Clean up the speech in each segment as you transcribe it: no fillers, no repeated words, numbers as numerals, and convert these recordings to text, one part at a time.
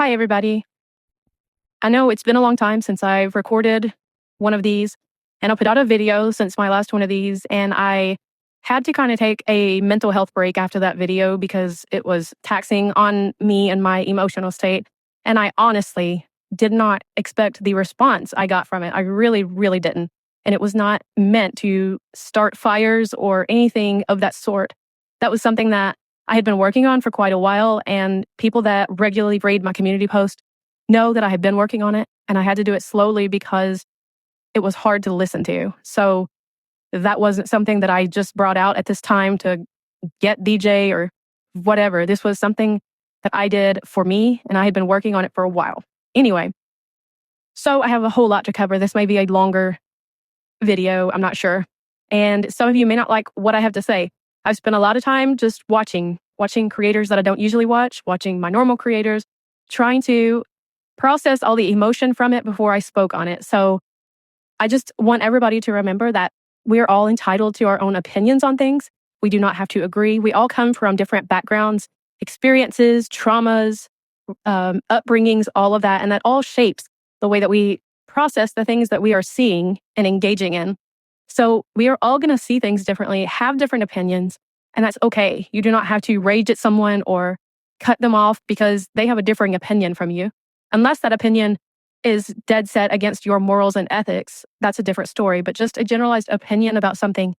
Hi, everybody. I know it's been a long time since I've recorded one of these, and I put out a video since my last one of these, and I had to kind of take a mental health break after that video because it was taxing on me and my emotional state. And I honestly did not expect the response I got from it. I really, really didn't. And it was not meant to start fires or anything of that sort. That was something that I had been working on for quite a while, and people that regularly read my community post know that I had been working on it, and I had to do it slowly because it was hard to listen to. So that wasn't something that I just brought out at this time to get DJ or whatever. This was something that I did for me, and I had been working on it for a while. Anyway, so I have a whole lot to cover. This may be a longer video, I'm not sure. And some of you may not like what I have to say. I've spent a lot of time just watching creators that I don't usually watching my normal creators, trying to process all the emotion from it before I spoke on it. So I just want everybody to remember that we're all entitled to our own opinions on things. We do not have to agree. We all come from different backgrounds, experiences, traumas, upbringings, all of that. And that all shapes the way that we process the things that we are seeing and engaging in. So we are all going to see things differently, have different opinions, and that's okay. You do not have to rage at someone or cut them off because they have a differing opinion from you. Unless that opinion is dead set against your morals and ethics, that's a different story. But just a generalized opinion about something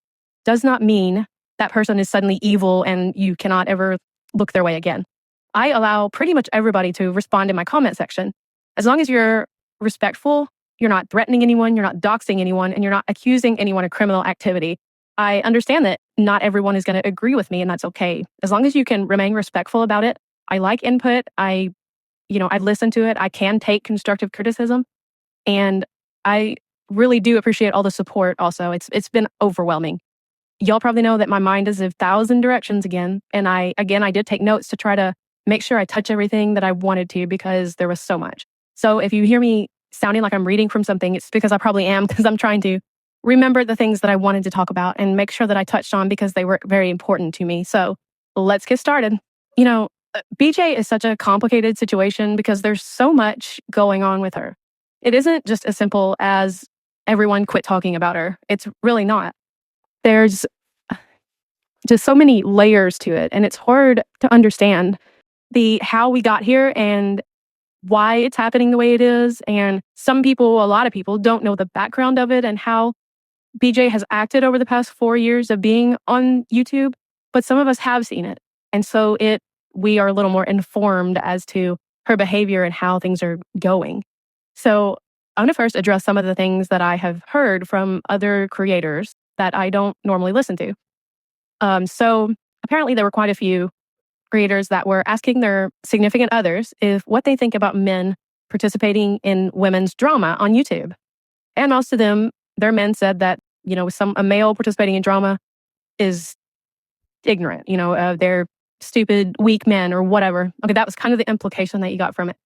does not mean that person is suddenly evil and you cannot ever look their way again. I allow pretty much everybody to respond in my comment section. As long as you're respectful, you're not threatening anyone, you're not doxing anyone, and you're not accusing anyone of criminal activity. I understand that not everyone is going to agree with me, and that's okay. As long as you can remain respectful about it. I like input. I listen to it. I can take constructive criticism, and I really do appreciate all the support also. It's been overwhelming. Y'all probably know that my mind is 1,000 directions again, and I did take notes to try to make sure I touch everything that I wanted to because there was so much. So if you hear me sounding like I'm reading from something, it's because I probably am, because I'm trying to remember the things that I wanted to talk about and make sure that I touched on because they were very important to me. So let's get started. BJ is such a complicated situation because there's so much going on with her. It isn't just as simple as everyone quit talking about her. It's really not. There's just so many layers to it, and it's hard to understand how we got here and why it's happening the way it is. And a lot of people don't know the background of it and how BJ has acted over the past 4 years of being on YouTube, but some of us have seen it. And so we are a little more informed as to her behavior and how things are going. So I'm going to first address some of the things that I have heard from other creators that I don't normally listen to. So apparently there were quite a few creators that were asking their significant others what they think about men participating in women's drama on YouTube. And most of them, their men said that, a male participating in drama is ignorant, they're stupid, weak men or whatever. Okay, that was kind of the implication that you got from it.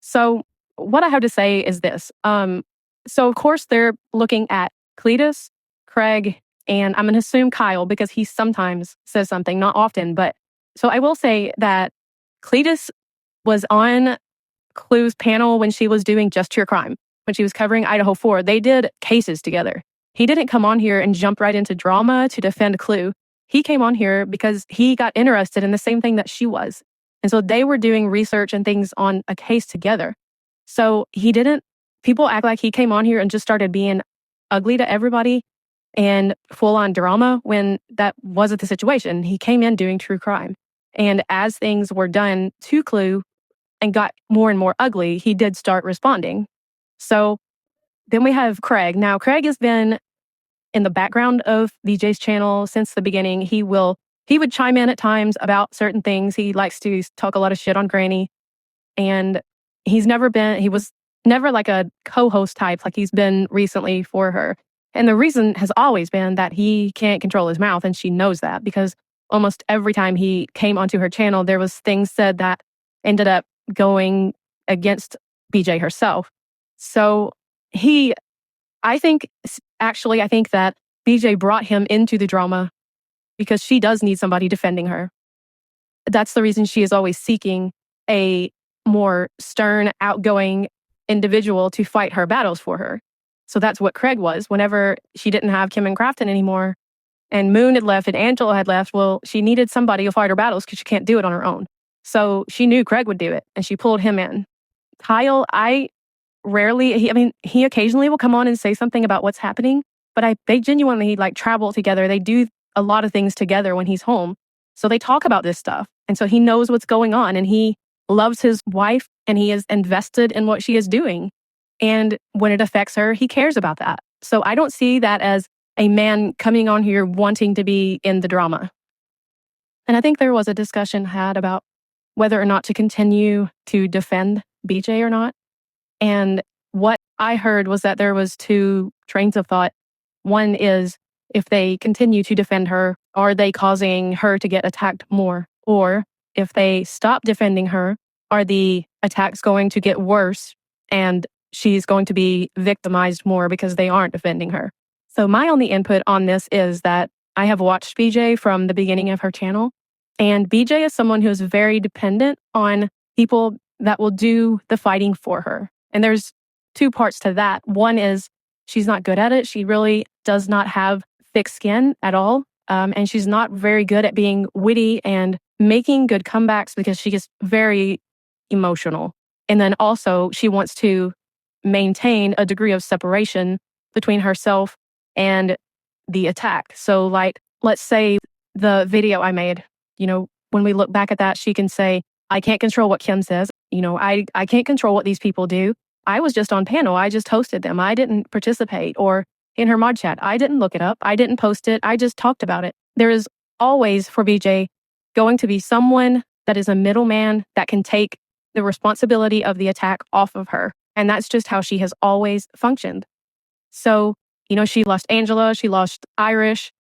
So what I have to say is this. So of course they're looking at Cletus, Craig, and I'm going to assume Kyle because he sometimes says something, not often, but so I will say that Cletus was on Clue's panel when she was doing Just Your Crime, when she was covering Idaho 4. They did cases together. He didn't come on here and jump right into drama to defend Clue. He came on here because he got interested in the same thing that she was. And so they were doing research and things on a case together. So people act like he came on here and just started being ugly to everybody and full on drama when that wasn't the situation. He came in doing true crime. And as things were done to Clue and got more and more ugly, he did start responding. So then we have Craig. Now, Craig has been in the background of BJ's channel since the beginning. He would chime in at times about certain things. He likes to talk a lot of shit on Granny. And he was never like a co-host type like he's been recently for her. And the reason has always been that he can't control his mouth, and she knows that because almost every time he came onto her channel, there was things said that ended up going against BJ herself. So I think that BJ brought him into the drama because she does need somebody defending her. That's the reason she is always seeking a more stern, outgoing individual to fight her battles for her. So that's what Craig was. Whenever she didn't have Kim and Crafton anymore, and Moon had left and Angela had left, well, she needed somebody to fight her battles because she can't do it on her own. So she knew Craig would do it, and she pulled him in. Kyle, I rarely, he occasionally will come on and say something about what's happening, but they genuinely like travel together. They do a lot of things together when he's home. So they talk about this stuff. And so he knows what's going on, and he loves his wife, and he is invested in what she is doing. And when it affects her, he cares about that. So I don't see that as a man coming on here wanting to be in the drama. And I think there was a discussion had about whether or not to continue to defend BJ or not. And what I heard was that there was two trains of thought. One is, if they continue to defend her, are they causing her to get attacked more? Or if they stop defending her, are the attacks going to get worse and she's going to be victimized more because they aren't defending her? So my only input on this is that I have watched BJ from the beginning of her channel, and BJ is someone who is very dependent on people that will do the fighting for her. And there's two parts to that. One is she's not good at it. She really does not have thick skin at all. And she's not very good at being witty and making good comebacks because she gets very emotional. And then also she wants to maintain a degree of separation between herself and the attack. So like, let's say the video I made, when we look back at that, she can say, I can't control what Kim says. I can't control what these people do. I was just on panel. I just hosted them. I didn't participate. Or in her mod chat, I didn't look it up. I didn't post it. I just talked about it. There is always for BJ going to be someone that is a middleman that can take the responsibility of the attack off of her. And that's just how she has always functioned. So, she lost Angela, she lost Irish,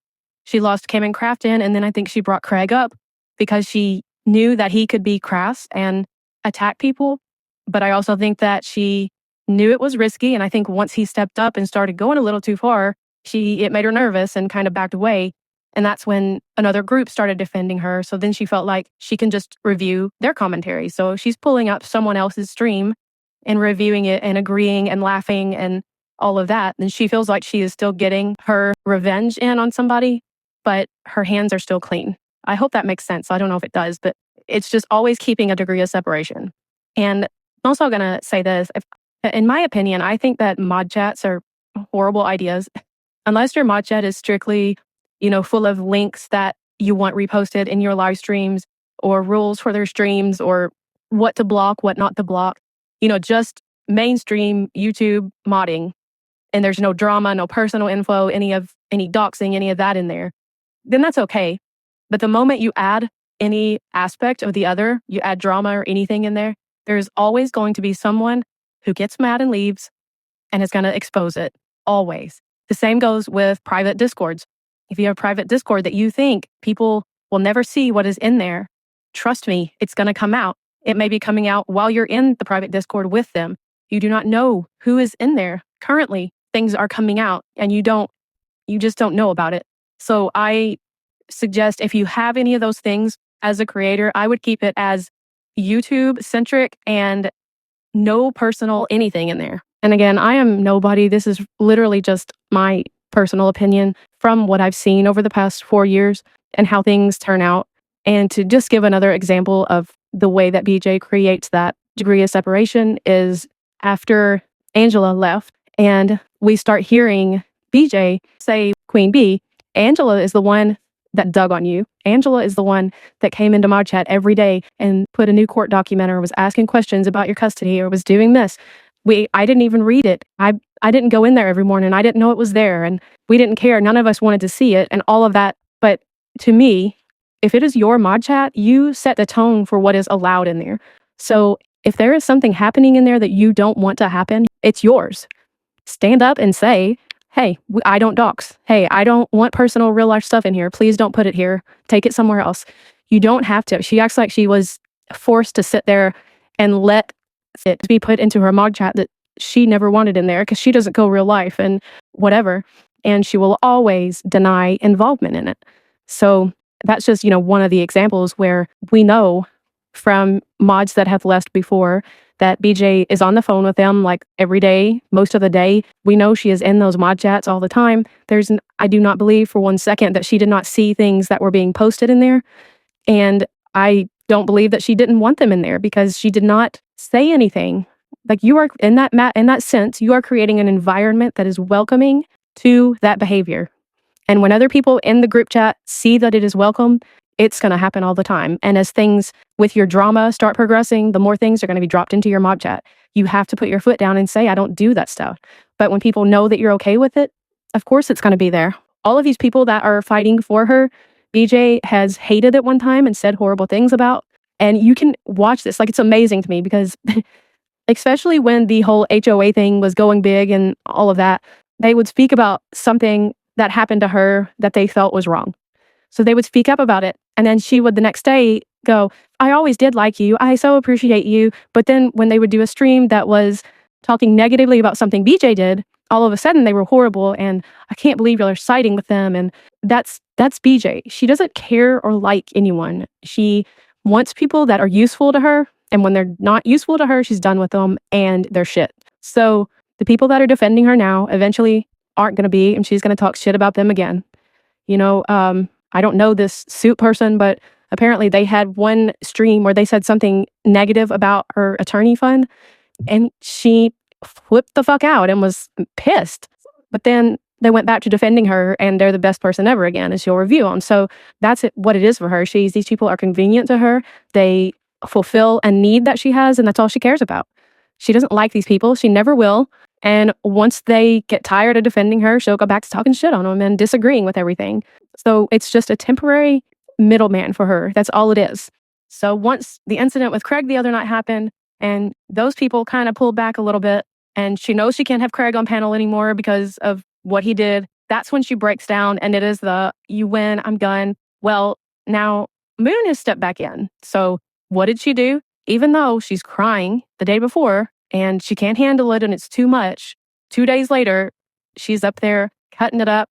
she lost Kim and Crafton, and then I think she brought Craig up because she knew that he could be crass and attack people. But I also think that she knew it was risky, and I think once he stepped up and started going a little too far, it made her nervous and kind of backed away. And that's when another group started defending her. So then she felt like she can just review their commentary. So she's pulling up someone else's stream and reviewing it and agreeing and laughing and all of that. And she feels like she is still getting her revenge in on somebody, but her hands are still clean. I hope that makes sense. I don't know if it does, but it's just always keeping a degree of separation. And I'm also going to say this. In my opinion, I think that mod chats are horrible ideas. Unless your mod chat is strictly, full of links that you want reposted in your live streams or rules for their streams or what to block, what not to block, just mainstream YouTube modding. And there's no drama, no personal info, any doxing, any of that in there, then that's okay. But the moment you add any aspect of the other, you add drama or anything in there, there's always going to be someone who gets mad and leaves and is going to expose it. Always. The same goes with private discords. If you have a private discord that you think people will never see what is in there, trust me, it's going to come out. It may be coming out while you're in the private discord with them. You do not know who is in there. Currently, things are coming out and you just don't know about it. So I suggest if you have any of those things as a creator, I would keep it as YouTube centric and no personal anything in there. And again, I am nobody. This is literally just my personal opinion from what I've seen over the past 4 years and how things turn out. And to just give another example of the way that BJ creates that degree of separation is after Angela left and we start hearing BJ say, Queen B, Angela is the one that dug on you. Angela is the one that came into my chat every day and put a new court document or was asking questions about your custody or was doing this. I didn't even read it. I didn't go in there every morning. I didn't know it was there and we didn't care. None of us wanted to see it and all of that. But to me, if it is your mod chat, you set the tone for what is allowed in there. So if there is something happening in there that you don't want to happen, it's yours. Stand up and say, hey, I don't dox. Hey, I don't want personal real life stuff in here. Please don't put it here. Take it somewhere else. You don't have to. She acts like she was forced to sit there and let it be put into her mod chat that she never wanted in there because she doesn't go real life and whatever. And she will always deny involvement in it. So that's just, one of the examples where we know from mods that have left before that BJ is on the phone with them like every day, most of the day. We know she is in those mod chats all the time. I do not believe for 1 second that she did not see things that were being posted in there. And I don't believe that she didn't want them in there because she did not say anything. Like you are in that sense, you are creating an environment that is welcoming to that behavior. And when other people in the group chat see that it is welcome, it's going to happen all the time. And as things with your drama start progressing, the more things are going to be dropped into your mob chat. You have to put your foot down and say, I don't do that stuff. But when people know that you're okay with it, of course it's going to be there. All of these people that are fighting for her, BJ has hated at one time and said horrible things about. And you can watch this. Like, it's amazing to me because especially when the whole HOA thing was going big and all of that, they would speak about something that happened to her that they felt was wrong. So they would speak up about it. And then she would the next day go, I always did like you. I so appreciate you. But then when they would do a stream that was talking negatively about something BJ did, all of a sudden they were horrible. And I can't believe you're siding with them. And that's BJ. She doesn't care or like anyone. She wants people that are useful to her. And when they're not useful to her, she's done with them and they're shit. So the people that are defending her now eventually aren't going to be, and she's going to talk shit about them again. You know, I don't know this suit person, but apparently they had one stream where they said something negative about her attorney fund, and she flipped the fuck out and was pissed. But then they went back to defending her, and they're the best person ever again, as she'll review them. So that's what it is for her. These people are convenient to her. They fulfill a need that she has, and that's all she cares about. She doesn't like these people. She never will. And once they get tired of defending her, she'll go back to talking shit on them and disagreeing with everything. So it's just a temporary middleman for her. That's all it is. So once the incident with Craig the other night happened, and those people kind of pulled back a little bit, and she knows she can't have Craig on panel anymore because of what he did, that's when she breaks down, and it is you win, I'm done. Well, now Moon has stepped back in. So what did she do? Even though she's crying the day before and she can't handle it and it's too much, 2 days later, she's up there cutting it up,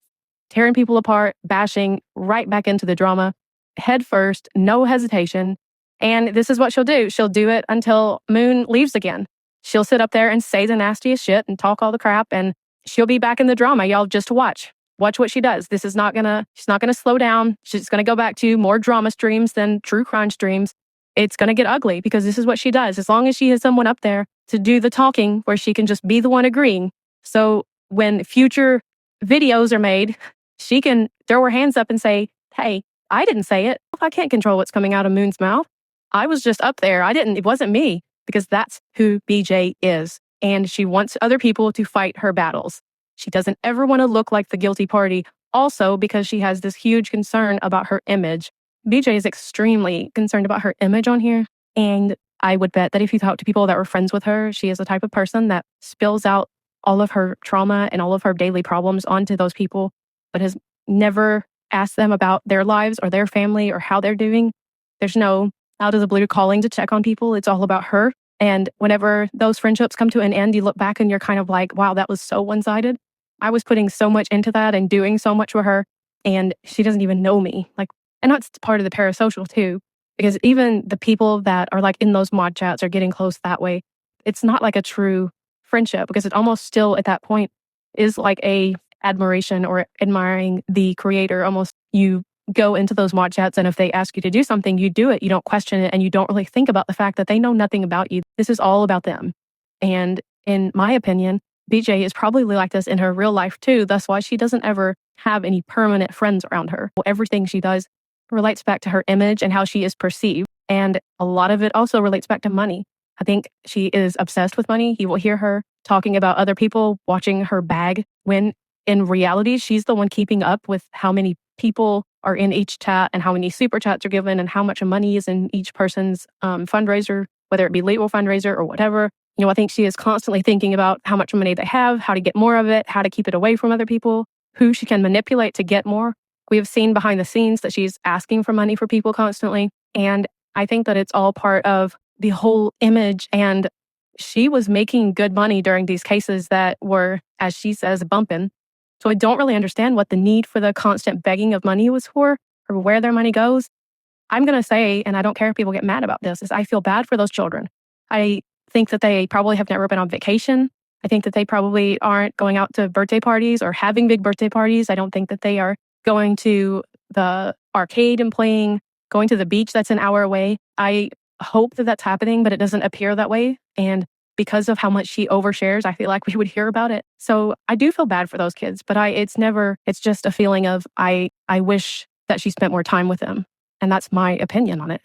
tearing people apart, bashing right back into the drama, head first, no hesitation. And this is what she'll do. She'll do it until Moon leaves again. She'll sit up there and say the nastiest shit and talk all the crap, and she'll be back in the drama. Y'all just watch. Watch what she does. She's not gonna slow down. She's gonna go back to more drama streams than true crime streams. It's gonna get ugly because this is what she does. As long as she has someone up there to do the talking where she can just be the one agreeing. So when future videos are made, she can throw her hands up and say, hey, I didn't say it. I can't control what's coming out of Moon's mouth. I was just up there. It wasn't me, because that's who BJ is. And she wants other people to fight her battles. She doesn't ever want to look like the guilty party. Also, because she has this huge concern about her image. BJ is extremely concerned about her image on here. And I would bet that if you talk to people that were friends with her, she is the type of person that spills out all of her trauma and all of her daily problems onto those people, but has never asked them about their lives or their family or how they're doing. There's no out of the blue calling to check on people. It's all about her. And whenever those friendships come to an end, you look back and you're kind of like, wow, that was so one-sided. I was putting so much into that and doing so much for her, and she doesn't even know me. And that's part of the parasocial too, because even the people that are like in those mod chats are getting close that way. It's not like a true friendship, because it almost still at that point is like a admiration or admiring the creator. Almost, you go into those mod chats, and if they ask you to do something, you do it. You don't question it, and you don't really think about the fact that they know nothing about you. This is all about them. And in my opinion, BJ is probably like this in her real life too. That's why she doesn't ever have any permanent friends around her. Everything she does relates back to her image and how she is perceived. And a lot of it also relates back to money. I think she is obsessed with money. You will hear her talking about other people watching her bag, when in reality, she's the one keeping up with how many people are in each chat and how many super chats are given and how much money is in each person's fundraiser, whether it be legal fundraiser or whatever. I think she is constantly thinking about how much money they have, how to get more of it, how to keep it away from other people, who she can manipulate to get more. We have seen behind the scenes that she's asking for money for people constantly. And I think that it's all part of the whole image. And she was making good money during these cases that were, as she says, bumping. So I don't really understand what the need for the constant begging of money was for, or where their money goes. I'm going to say, and I don't care if people get mad about this, is I feel bad for those children. I think that they probably have never been on vacation. I think that they probably aren't going out to birthday parties or having big birthday parties. I don't think that they are going to the arcade and playing, going to the beach that's an hour away. I hope that that's happening, but it doesn't appear that way. And because of how much she overshares, I feel like we would hear about it. So I do feel bad for those kids, but it's just a feeling of I wish that she spent more time with them. And that's my opinion on it.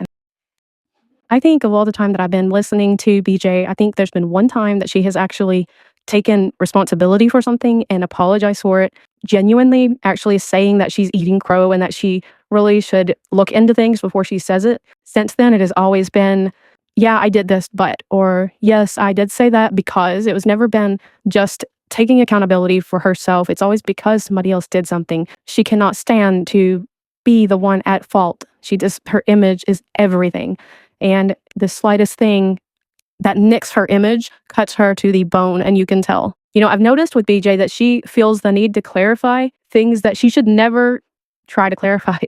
I think of all the time that I've been listening to BJ, I think there's been one time that she has actually taken responsibility for something and apologized for it, genuinely actually saying that she's eating crow and that she really should look into things before she says it. Since then, it has always been, yeah, I did this, but, or yes, I did say that because. It was never been just taking accountability for herself. It's always because somebody else did something. She cannot stand to be the one at fault. Her image is everything. And the slightest thing that nicks her image cuts her to the bone, and you can tell. I've noticed with BJ that she feels the need to clarify things that she should never try to clarify.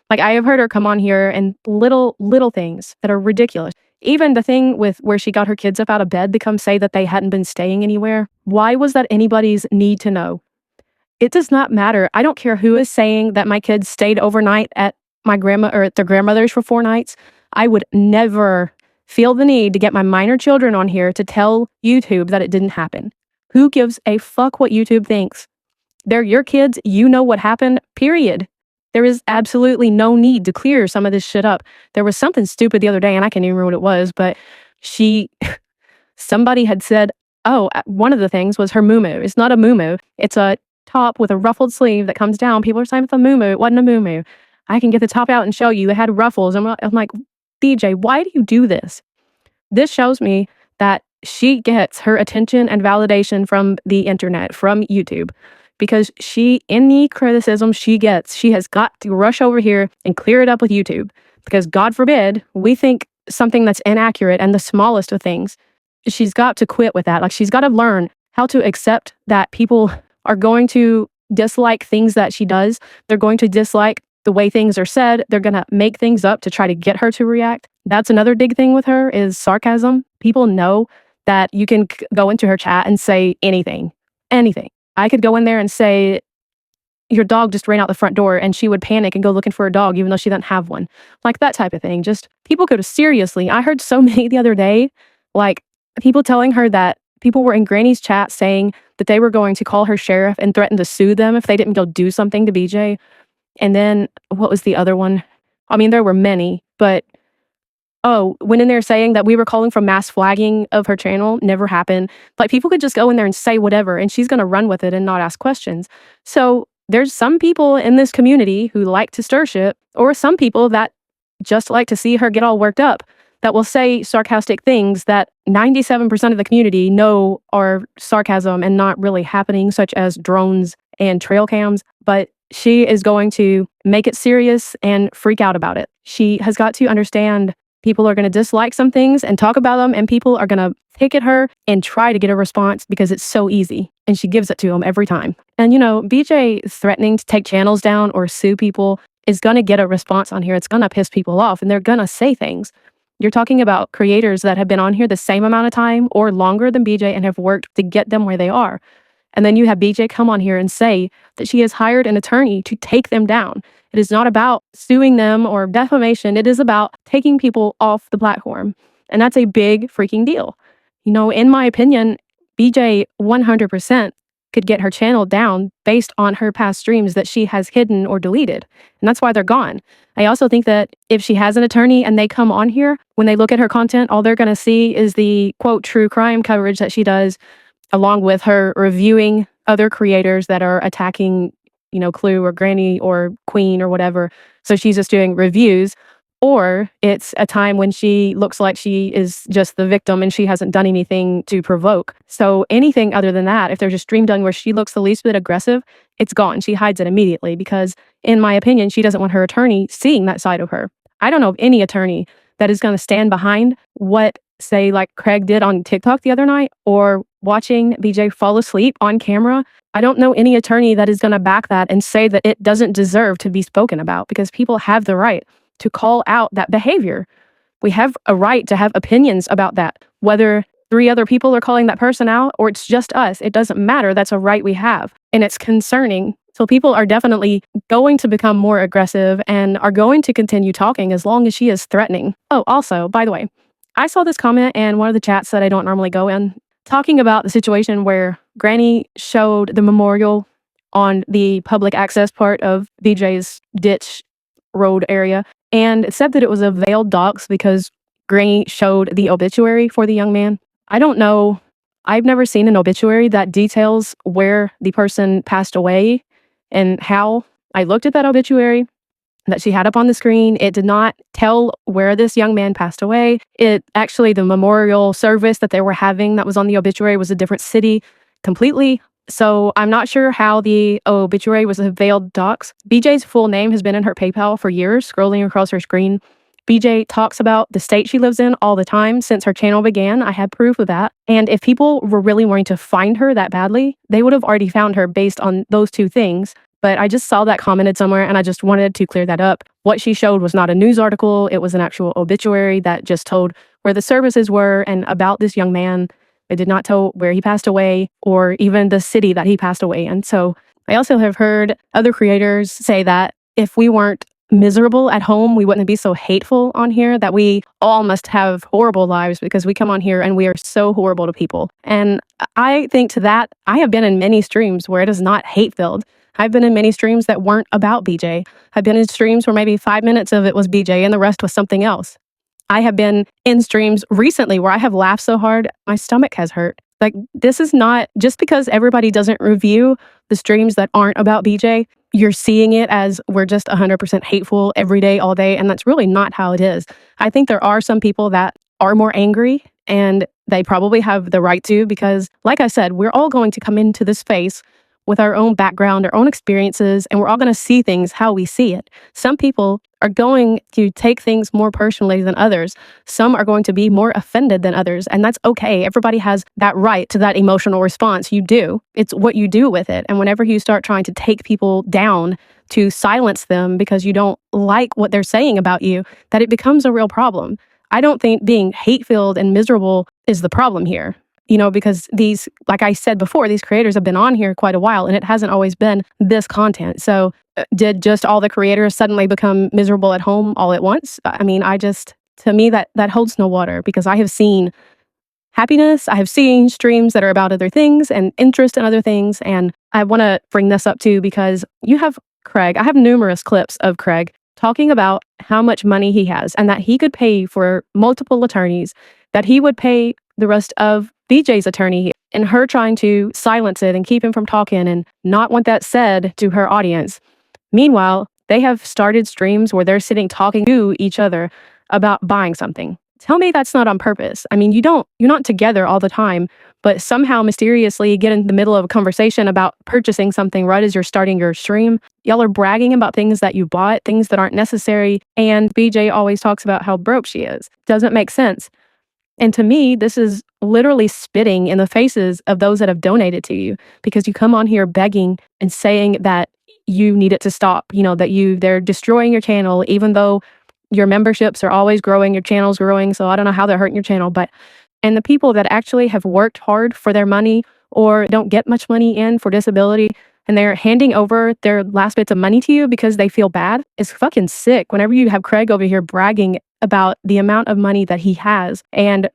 Like, I have heard her come on here and little things that are ridiculous. Even the thing with where she got her kids up out of bed to come say that they hadn't been staying anywhere. Why was that anybody's need to know? It does not matter. I don't care who is saying that my kids stayed overnight at my grandma or at their grandmother's for 4 nights. I would never feel the need to get my minor children on here to tell YouTube that it didn't happen. Who gives a fuck what YouTube thinks? They're your kids. You know what happened, period. There is absolutely no need to clear some of this shit up. There was something stupid the other day, and I can't even remember what it was, but somebody had said, one of the things was her muumuu. It's not a muumuu. It's a top with a ruffled sleeve that comes down. People are saying it's a muumuu. It wasn't a muumuu. I can get the top out and show you. It had ruffles. I'm like, DJ, why do you do this? This shows me that she gets her attention and validation from the internet, from YouTube, because any criticism she gets, she has got to rush over here and clear it up with YouTube, because God forbid we think something that's inaccurate and the smallest of things. She's got to quit with that. Like, she's got to learn how to accept that people are going to dislike things that she does. They're going to dislike the way things are said. They're going to make things up to try to get her to react. That's another big thing with her is sarcasm. People know that you can go into her chat and say anything. I could go in there and say, your dog just ran out the front door, and she would panic and go looking for a dog even though she doesn't have one. Like, that type of thing. Just people go to seriously. I heard so many the other day, like people telling her that people were in Granny's chat saying that they were going to call her sheriff and threaten to sue them if they didn't go do something to BJ. And then what was the other one? I mean, there were many, but went in there saying that we were calling for mass flagging of her channel. Never happened. Like, people could just go in there and say whatever, and she's going to run with it and not ask questions. So there's some people in this community who like to stir shit, or some people that just like to see her get all worked up, that will say sarcastic things that 97% of the community know are sarcasm and not really happening, such as drones and trail cams. But she is going to make it serious and freak out about it. She has got to understand people are going to dislike some things and talk about them, and people are going to pick at her and try to get a response because it's so easy. And she gives it to them every time. And, BJ threatening to take channels down or sue people is going to get a response on here. It's going to piss people off, and they're going to say things. You're talking about creators that have been on here the same amount of time or longer than BJ and have worked to get them where they are. And then you have BJ come on here and say that she has hired an attorney to take them down. It is not about suing them or defamation. It is about taking people off the platform. And that's a big freaking deal. In my opinion, BJ 100% could get her channel down based on her past streams that she has hidden or deleted. And that's why they're gone. I also think that if she has an attorney and they come on here, when they look at her content, all they're going to see is the, quote, true crime coverage that she does, along with her reviewing other creators that are attacking, Clue or Granny or Queen or whatever. So she's just doing reviews. Or it's a time when she looks like she is just the victim and she hasn't done anything to provoke. So anything other than that, if there's a stream done where she looks the least bit aggressive, it's gone. She hides it immediately because, in my opinion, she doesn't want her attorney seeing that side of her. I don't know of any attorney that is going to stand behind what, say, like Craig did on TikTok the other night, or watching BJ fall asleep on camera. I don't know any attorney that is going to back that and say that it doesn't deserve to be spoken about, because people have the right. to call out that behavior. We have a right to have opinions about that. Whether 3 other people are calling that person out or it's just us, it doesn't matter. That's a right we have. And it's concerning. So people are definitely going to become more aggressive and are going to continue talking as long as she is threatening. Oh, also, by the way, I saw this comment in one of the chats that I don't normally go in, talking about the situation where Granny showed the memorial on the public access part of BJ's ditch road area, and it said that it was a veiled dox because Granny showed the obituary for the young man. I don't know. I've never seen an obituary that details where the person passed away and how. I looked at that obituary that she had up on the screen. It did not tell where this young man passed away. It actually, the memorial service that they were having that was on the obituary was a different city completely. So I'm not sure how the obituary was a veiled dox. BJ's full name has been in her PayPal for years, scrolling across her screen. BJ talks about the state she lives in all the time since her channel began. I had proof of that. And if people were really wanting to find her that badly, they would have already found her based on those 2 things. But I just saw that commented somewhere and I just wanted to clear that up. What she showed was not a news article. It was an actual obituary that just told where the services were and about this young man. It did not tell where he passed away or even the city that he passed away in. So I also have heard other creators say that if we weren't miserable at home, we wouldn't be so hateful on here, that we all must have horrible lives because we come on here and we are so horrible to people. And I think to that, I have been in many streams where it is not hate-filled. I've been in many streams that weren't about BJ. I've been in streams where maybe 5 minutes of it was BJ and the rest was something else. I have been in streams recently where I have laughed so hard, my stomach has hurt. Like, this is not, just because everybody doesn't review the streams that aren't about BJ, you're seeing it as we're just 100% hateful every day, all day, and that's really not how it is. I think there are some people that are more angry, and they probably have the right to, because, like I said, we're all going to come into this space with our own background, our own experiences, and we're all going to see things how we see it. Some people are going to take things more personally than others. Some are going to be more offended than others, and that's okay. Everybody has that right to that emotional response. You do. It's what you do with it. And whenever you start trying to take people down to silence them because you don't like what they're saying about you, that it becomes a real problem. I don't think being hate-filled and miserable is the problem here. Because these, like I said before, these creators have been on here quite a while and it hasn't always been this content. So did just all the creators suddenly become miserable at home all at once? I mean, to me, that holds no water, because I have seen happiness. I have seen streams that are about other things and interest in other things. And I want to bring this up too, because you have Craig. I have numerous clips of Craig talking about how much money he has and that he could pay for multiple attorneys, that he would pay the rest of BJ's attorney, and her trying to silence it and keep him from talking and not want that said to her audience. Meanwhile, they have started streams where they're sitting talking to each other about buying something. Tell me that's not on purpose. I mean, you're not together all the time, but somehow mysteriously get in the middle of a conversation about purchasing something right as you're starting your stream. Y'all are bragging about things that you bought, things that aren't necessary, and BJ always talks about how broke she is. Doesn't make sense. And to me, this is literally spitting in the faces of those that have donated to you, because you come on here begging and saying that you need it to stop, that they're destroying your channel, even though your memberships are always growing, your channel's growing. So I don't know how they're hurting your channel, and the people that actually have worked hard for their money or don't get much money in for disability, and they're handing over their last bits of money to you because they feel bad, is fucking sick. Whenever you have Craig over here bragging about the amount of money that he has, and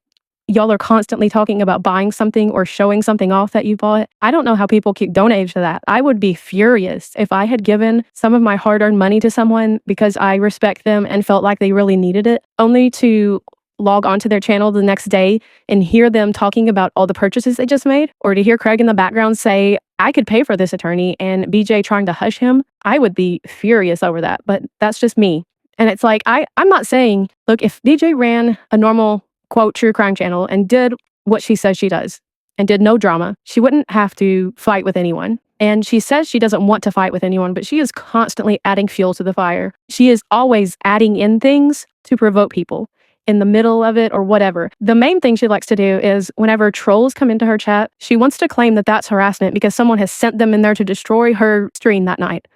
y'all are constantly talking about buying something or showing something off that you bought. I don't know how people keep donating to that. I would be furious if I had given some of my hard-earned money to someone because I respect them and felt like they really needed it, only to log onto their channel the next day and hear them talking about all the purchases they just made, or to hear Craig in the background say, I could pay for this attorney, and BJ trying to hush him. I would be furious over that, but that's just me. And it's like, I'm not saying, look, if BJ ran a normal, quote, true crime channel and did what she says she does and did no drama, she wouldn't have to fight with anyone. And she says she doesn't want to fight with anyone, but she is constantly adding fuel to the fire. She is always adding in things to provoke people in the middle of it or whatever. The main thing she likes to do is whenever trolls come into her chat, she wants to claim that that's harassment because someone has sent them in there to destroy her stream that night.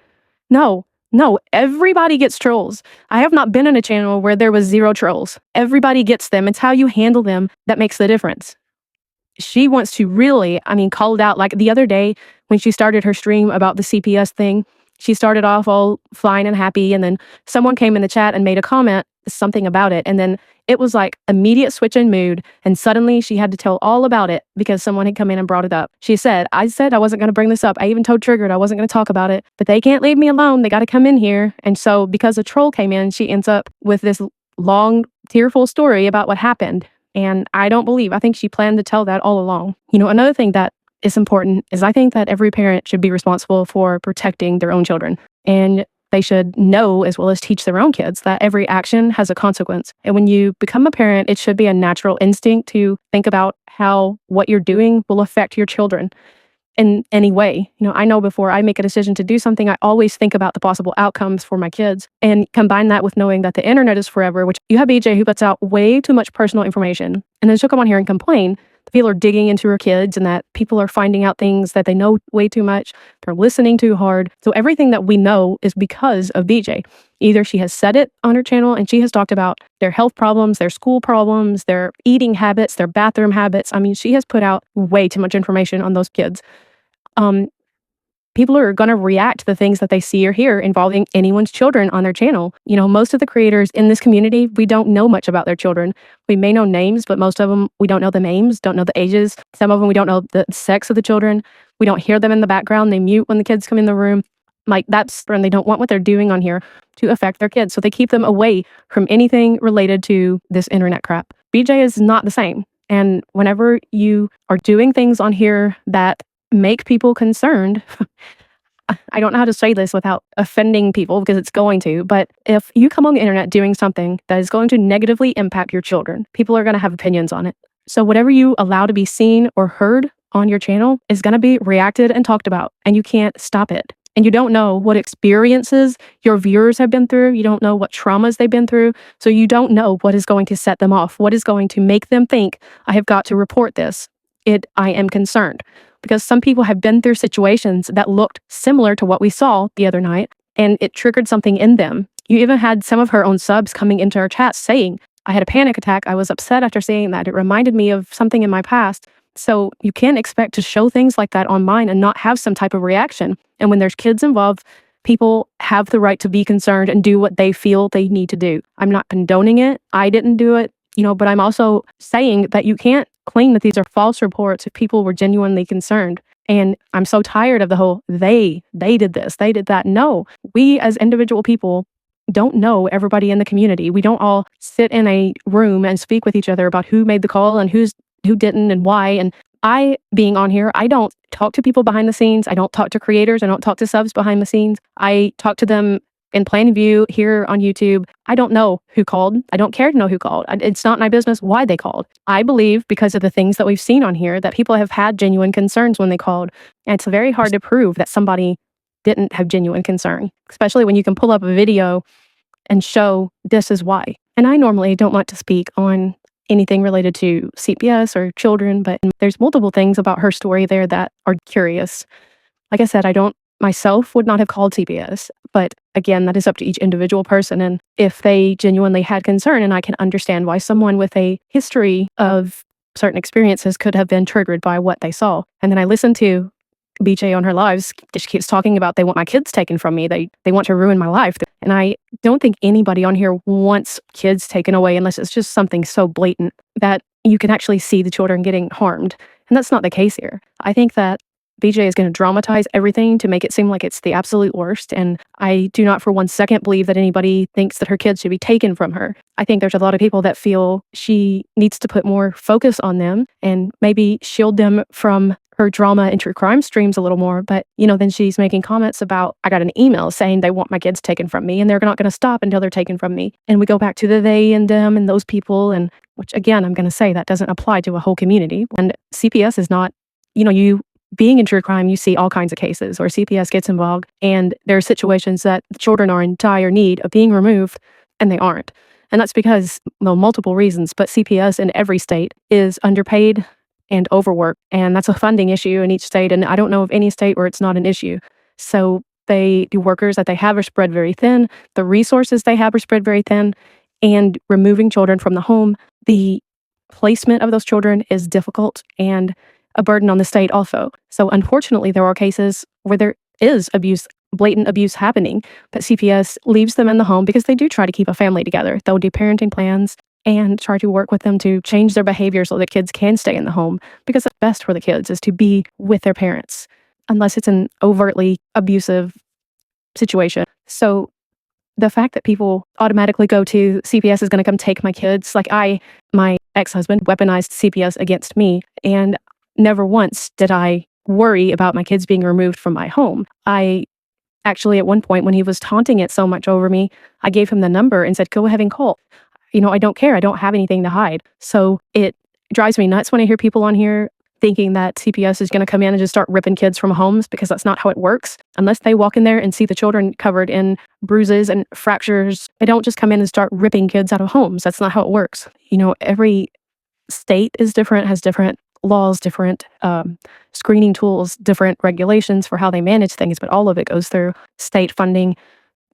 No, No, everybody gets trolls. I have not been in a channel where there was zero trolls. Everybody gets them. It's how you handle them that makes the difference. She wants to really, call it out. Like the other day when she started her stream about the CPS thing, she started off all fine and happy, and then someone came in the chat and made a comment, something about it, and then it was like immediate switch in mood, and suddenly she had to tell all about it because someone had come in and brought it up. She said I wasn't going to bring this up. I even told Triggered I wasn't going to talk about it, but they can't leave me alone. They got to come in here. And so because a troll came in, she ends up with this long, tearful story about what happened. And I think she planned to tell that all along. Another thing that is important is I think that every parent should be responsible for protecting their own children. And they should know, as well as teach their own kids, that every action has a consequence. And when you become a parent, it should be a natural instinct to think about how what you're doing will affect your children in any way. I know before I make a decision to do something, I always think about the possible outcomes for my kids, and combine that with knowing that the internet is forever, which you have BJ who puts out way too much personal information, and then she'll come on here and complain that people are digging into her kids and that people are finding out things that they know way too much. They're listening too hard. So everything that we know is because of BJ. Either she has said it on her channel and she has talked about their health problems, their school problems, their eating habits, their bathroom habits. She has put out way too much information on those kids. People are going to react to the things that they see or hear involving anyone's children on their channel. Most of the creators in this community, we don't know much about their children. We may know names, but most of them, we don't know the names, don't know the ages. Some of them, we don't know the sex of the children. We don't hear them in the background. They mute when the kids come in the room. And they don't want what they're doing on here to affect their kids. So they keep them away from anything related to this internet crap. BJ is not the same. And whenever you are doing things on here that make people concerned, I don't know how to say this without offending people, because it's going to, but if you come on the internet doing something that is going to negatively impact your children, people are going to have opinions on it. So whatever you allow to be seen or heard on your channel is going to be reacted and talked about, and you can't stop it. And you don't know what experiences your viewers have been through. You don't know what traumas they've been through. So you don't know what is going to set them off, what is going to make them think, I have got to report this. I am concerned. Because some people have been through situations that looked similar to what we saw the other night, and it triggered something in them. You even had some of her own subs coming into our chat saying, I had a panic attack. I was upset after saying that. It reminded me of something in my past. So you can't expect to show things like that on mine and not have some type of reaction. And when there's kids involved, people have the right to be concerned and do what they feel they need to do. I'm not condoning it. I didn't do it. But I'm also saying that you can't claim that these are false reports if people were genuinely concerned. And I'm so tired of the whole, they did this, they did that. No, we as individual people don't know everybody in the community. We don't all sit in a room and speak with each other about who made the call and who didn't and why. And being on here, I don't talk to people behind the scenes. I don't talk to creators. I don't talk to subs behind the scenes. I talk to them in plain view here on YouTube. I don't know who called. I don't care to know who called. It's not my business why they called. I believe, because of the things that we've seen on here, that people have had genuine concerns when they called. And it's very hard to prove that somebody didn't have genuine concern, especially when you can pull up a video and show this is why. And I normally don't want to speak on anything related to CPS or children, but there's multiple things about her story there that are curious. Like I said, I don't myself would not have called CPS, but again, that is up to each individual person. And if they genuinely had concern, and I can understand why someone with a history of certain experiences could have been triggered by what they saw. And then I listened to BJ on her lives. She keeps talking about they want my kids taken from me. They want to ruin my life. And I don't think anybody on here wants kids taken away unless it's just something so blatant that you can actually see the children getting harmed. And that's not the case here. I think that BJ is going to dramatize everything to make it seem like it's the absolute worst. And I do not for 1 second believe that anybody thinks that her kids should be taken from her. I think there's a lot of people that feel she needs to put more focus on them and maybe shield them from her drama and true crime streams a little more. But, then she's making comments about, I got an email saying they want my kids taken from me and they're not going to stop until they're taken from me. And we go back to the they and them and those people. And which again, I'm going to say that doesn't apply to a whole community. And CPS is not, you being in true crime, you see all kinds of cases where CPS gets involved and there are situations that the children are in dire need of being removed and they aren't. And that's because, multiple reasons, but CPS in every state is underpaid and overworked. And that's a funding issue in each state. And I don't know of any state where it's not an issue. So The workers that they have are spread very thin. The resources they have are spread very thin. And removing children from the home, the placement of those children is difficult and a burden on the state also. So unfortunately, there are cases where there is abuse, blatant abuse happening, but CPS leaves them in the home because they do try to keep a family together. They'll do parenting plans and try to work with them to change their behavior so that kids can stay in the home, because the best for the kids is to be with their parents, unless it's an overtly abusive situation. So the fact that people automatically go to CPS is going to come take my kids, like my ex-husband weaponized CPS against me, and never once did I worry about my kids being removed from my home. I actually, at one point, when he was taunting it so much over me, I gave him the number and said, go ahead and call. I don't care. I don't have anything to hide. So it drives me nuts when I hear people on here thinking that CPS is going to come in and just start ripping kids from homes, because that's not how it works. Unless they walk in there and see the children covered in bruises and fractures, they don't just come in and start ripping kids out of homes. That's not how it works. Every state is different, has different laws, different screening tools, different regulations for how they manage things, but all of it goes through state funding.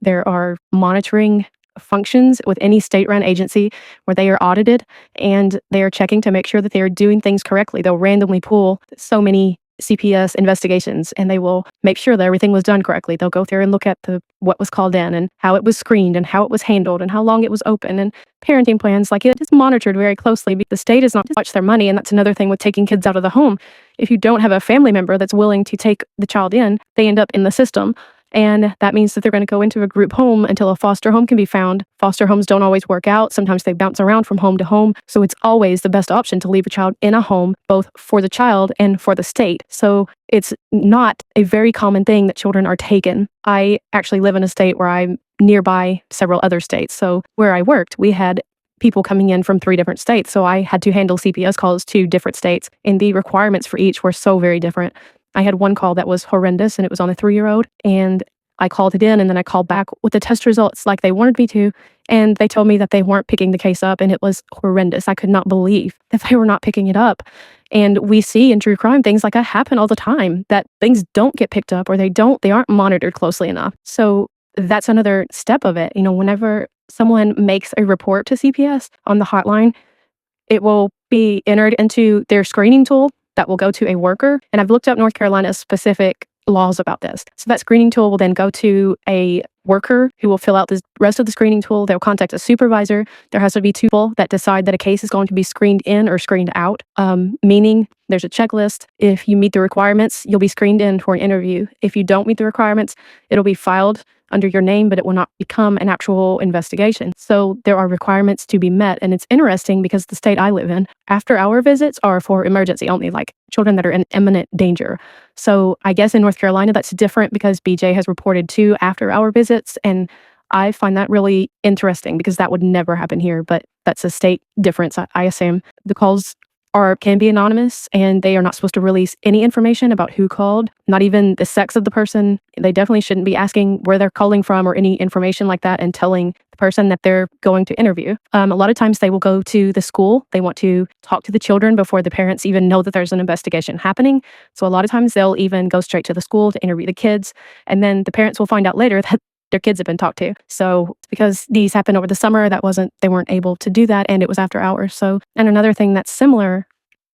There are monitoring functions with any state-run agency where they are audited and they are checking to make sure that they are doing things correctly. They'll randomly pull so many CPS investigations and they will make sure that everything was done correctly. They'll go through and look at what was called in and how it was screened and how it was handled and how long it was open, and parenting plans. Like, it is monitored very closely. The state is not to touch their money, and that's another thing with taking kids out of the home. If you don't have a family member that's willing to take the child in, they end up in the system. And that means that they're going to go into a group home until a foster home can be found. Foster homes don't always work out. Sometimes they bounce around from home to home. So it's always the best option to leave a child in a home, both for the child and for the state. So it's not a very common thing that children are taken. I actually live in a state where I'm nearby several other states. So where I worked, we had people coming in from 3 different states. So I had to handle CPS calls to different states, and the requirements for each were so very different. I had one call that was horrendous, and it was on a 3-year-old, and I called it in, and then I called back with the test results like they wanted me to, and they told me that they weren't picking the case up, and it was horrendous. I could not believe that they were not picking it up. And we see in true crime things like that happen all the time, that things don't get picked up, or they aren't monitored closely enough. So that's another step of it. Whenever someone makes a report to CPS on the hotline, it will be entered into their screening tool that will go to a worker. And I've looked up North Carolina's specific laws about this. So that screening tool will then go to a worker who will fill out the rest of the screening tool. They'll contact a supervisor. There has to be 2 people that decide that a case is going to be screened in or screened out, meaning there's a checklist. If you meet the requirements, you'll be screened in for an interview. If you don't meet the requirements, it'll be filed under your name, but it will not become an actual investigation. So there are requirements to be met. And it's interesting because the state I live in, after-hour visits are for emergency only, like children that are in imminent danger. So I guess in North Carolina, that's different because BJ has reported 2 after-hour visits. And I find that really interesting because that would never happen here, but that's a state difference, I assume. The calls can be anonymous, and they are not supposed to release any information about who called, not even the sex of the person. They definitely shouldn't be asking where they're calling from or any information like that and telling the person that they're going to interview. A lot of times they will go to the school. They want to talk to the children before the parents even know that there's an investigation happening. So a lot of times they'll even go straight to the school to interview the kids, and then the parents will find out later that their kids have been talked to. So because these happened over the summer, they weren't able to do that, and it was after hours. So, and another thing that's similar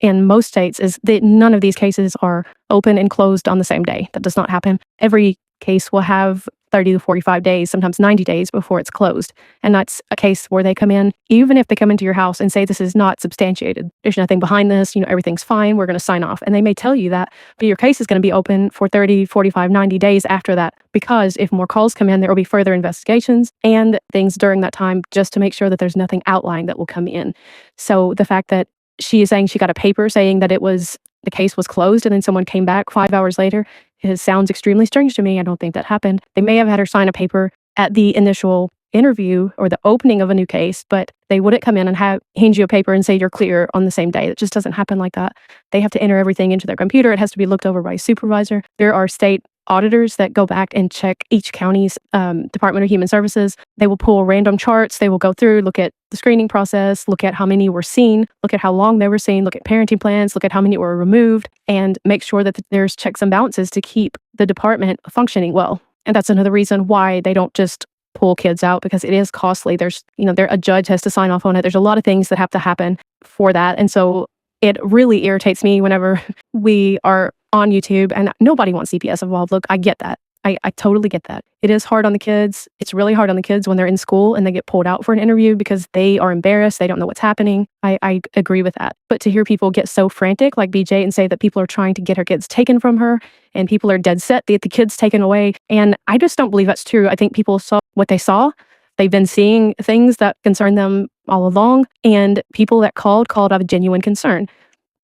in most states is that none of these cases are open and closed on the same day. That does not happen. Every case will have 30 to 45 days, sometimes 90 days before it's closed. And that's a case where they come in, even if they come into your house and say, this is not substantiated, there's nothing behind this, everything's fine, we're going to sign off. And they may tell you that, but your case is going to be open for 30, 45, 90 days after that, because if more calls come in, there will be further investigations and things during that time just to make sure that there's nothing outlined that will come in. So the fact that she is saying she got a paper saying that the case was closed, and then someone came back 5 hours later, it sounds extremely strange to me. I don't think that happened. They may have had her sign a paper at the initial interview or the opening of a new case, but they wouldn't come in and hand you a paper and say you're clear on the same day. It just doesn't happen like that. They have to enter everything into their computer. It has to be looked over by a supervisor. There are state auditors that go back and check each county's Department of Human Services. They will pull random charts. They will go through, look at the screening process, look at how many were seen, look at how long they were seen, look at parenting plans, look at how many were removed, and make sure that there's checks and balances to keep the department functioning well. And that's another reason why they don't just pull kids out, because it is costly. There's, a judge has to sign off on it. There's a lot of things that have to happen for that. And so it really irritates me whenever we are on YouTube and nobody wants CPS involved. Look, I get that. I totally get that. It is hard on the kids. It's really hard on the kids when they're in school and they get pulled out for an interview because they are embarrassed. They don't know what's happening. I agree with that. But to hear people get so frantic like BJ and say that people are trying to get her kids taken from her and people are dead set to get the kids taken away. And I just don't believe that's true. I think people saw what they saw. They've been seeing things that concern them all along. And people that called out of genuine concern.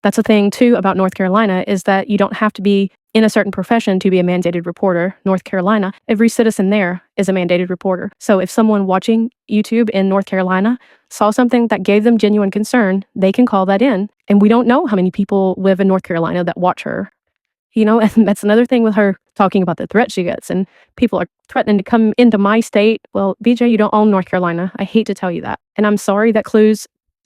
That's the thing, too, about North Carolina is that you don't have to be in a certain profession to be a mandated reporter. North Carolina, every citizen there is a mandated reporter. So if someone watching YouTube in North Carolina saw something that gave them genuine concern, they can call that in. And we don't know how many people live in North Carolina that watch her. And that's another thing with her talking about the threat she gets. And people are threatening to come into my state. Well, BJ, you don't own North Carolina. I hate to tell you that. And I'm sorry that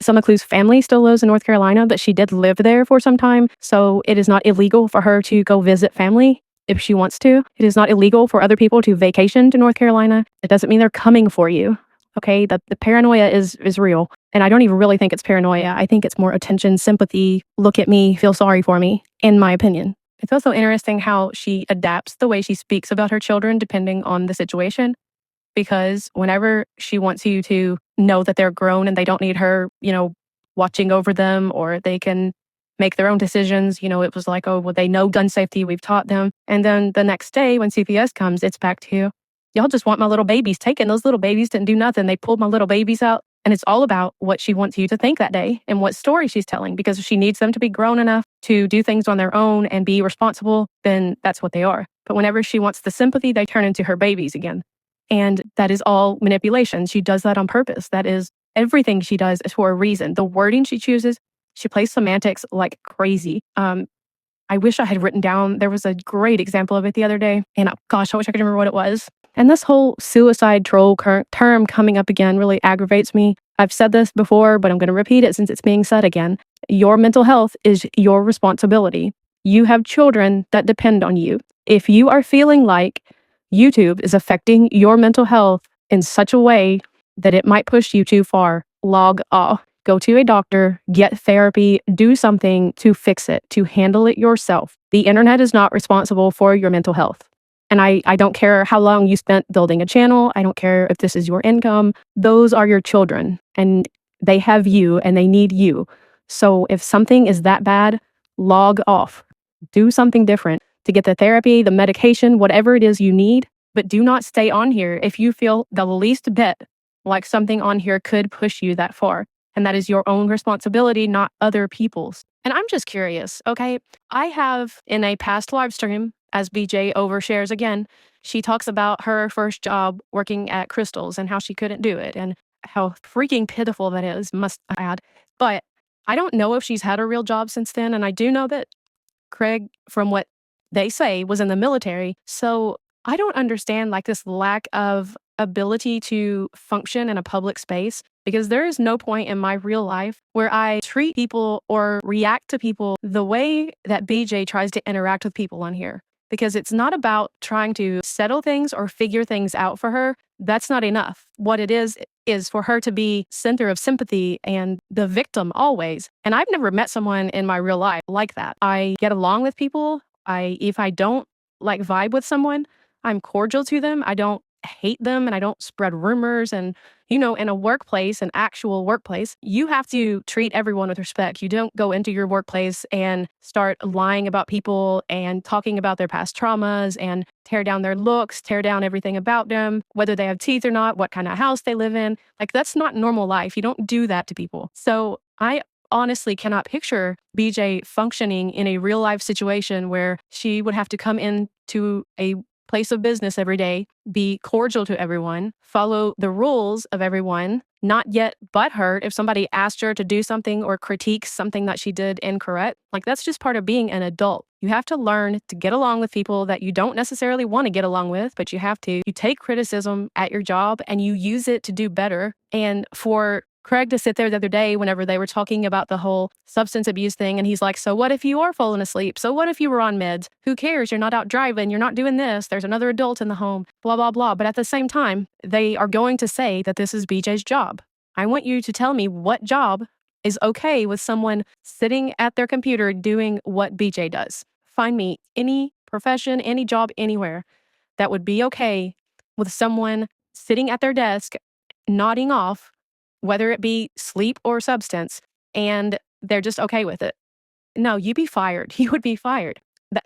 some of Clue's family still lives in North Carolina, but she did live there for some time. So it is not illegal for her to go visit family if she wants to. It is not illegal for other people to vacation to North Carolina. It doesn't mean they're coming for you. Okay, the paranoia is real. And I don't even really think it's paranoia. I think it's more attention, sympathy, look at me, feel sorry for me, in my opinion. It's also interesting how she adapts the way she speaks about her children depending on the situation. Because whenever she wants you to know that they're grown and they don't need her, watching over them, or they can make their own decisions, it was like, oh, well, they know gun safety, we've taught them. And then the next day when CPS comes, it's back to, y'all just want my little babies taken. Those little babies didn't do nothing. They pulled my little babies out. And it's all about what she wants you to think that day and what story she's telling, because if she needs them to be grown enough to do things on their own and be responsible, then that's what they are. But whenever she wants the sympathy, they turn into her babies again. And that is all manipulation. She does that on purpose. That is everything she does is for a reason. The wording she chooses, she plays semantics like crazy. I wish I had written down, there was a great example of it the other day. And gosh, I wish I could remember what it was. And this whole suicide troll term coming up again really aggravates me. I've said this before, but I'm going to repeat it since it's being said again. Your mental health is your responsibility. You have children that depend on you. If you are feeling like YouTube is affecting your mental health in such a way that it might push you too far, log off. Go to a doctor, get therapy, do something to fix it, to handle it yourself. The internet is not responsible for your mental health. And I don't care how long you spent building a channel. I don't care if this is your income. Those are your children and they have you and they need you. So if something is that bad, log off. Do something different to get the therapy, the medication, whatever it is you need. But do not stay on here if you feel the least bit like something on here could push you that far. And that is your own responsibility, not other people's. And I'm just curious, okay? I have in a past live stream, as BJ overshares again, she talks about her first job working at Crystal's and how she couldn't do it and how freaking pitiful that is, must I add. But I don't know if she's had a real job since then. And I do know that Craig, from what they say, was in the military. So I don't understand this lack of ability to function in a public space, because there is no point in my real life where I treat people or react to people the way that BJ tries to interact with people on here. Because it's not about trying to settle things or figure things out for her. That's not enough. What it is for her to be center of sympathy and the victim always. And I've never met someone in my real life like that. I get along with people. If I don't vibe with someone, I'm cordial to them. I don't hate them and I don't spread rumors. And, in a workplace, an actual workplace, you have to treat everyone with respect. You don't go into your workplace and start lying about people and talking about their past traumas and tear down their looks, tear down everything about them, whether they have teeth or not, what kind of house they live in. That's not normal life. You don't do that to people. So I honestly cannot picture BJ functioning in a real life situation where she would have to come into a place of business every day, be cordial to everyone, follow the rules of everyone, not yet butthurt if somebody asked her to do something or critique something that she did incorrect. That's just part of being an adult. You have to learn to get along with people that you don't necessarily want to get along with, but you have to. You take criticism at your job and you use it to do better. And for Craig to sit there the other day whenever they were talking about the whole substance abuse thing. And he's like, so what if you are falling asleep? So what if you were on meds? Who cares? You're not out driving. You're not doing this. There's another adult in the home, blah, blah, blah. But at the same time, they are going to say that this is BJ's job. I want you to tell me what job is okay with someone sitting at their computer doing what BJ does. Find me any profession, any job, anywhere that would be okay with someone sitting at their desk, nodding off, whether it be sleep or substance, and they're just okay with it. No, you'd be fired. You would be fired.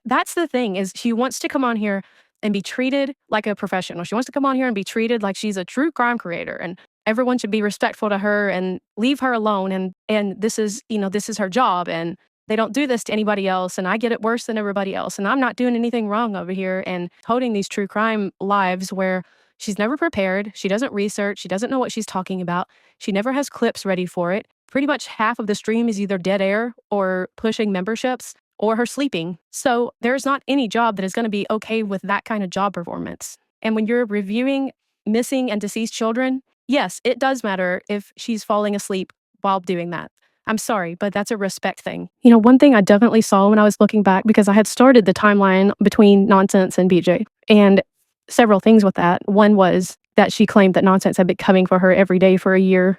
That's the thing, is she wants to come on here and be treated like a professional. She wants to come on here and be treated like she's a true crime creator, and everyone should be respectful to her and leave her alone. And this is, this is her job, and they don't do this to anybody else, and I get it worse than everybody else, and I'm not doing anything wrong over here, and holding these true crime lives where she's never prepared, she doesn't research, she doesn't know what she's talking about, she never has clips ready for it. Pretty much half of the stream is either dead air or pushing memberships or her sleeping. So there's not any job that is going to be okay with that kind of job performance. And when you're reviewing missing and deceased children, yes, it does matter if she's falling asleep while doing that. I'm sorry, but that's a respect thing. One thing I definitely saw when I was looking back, because I had started the timeline between Nonsense and BJ, and several things with that. One was that she claimed that Nonsense had been coming for her every day for a year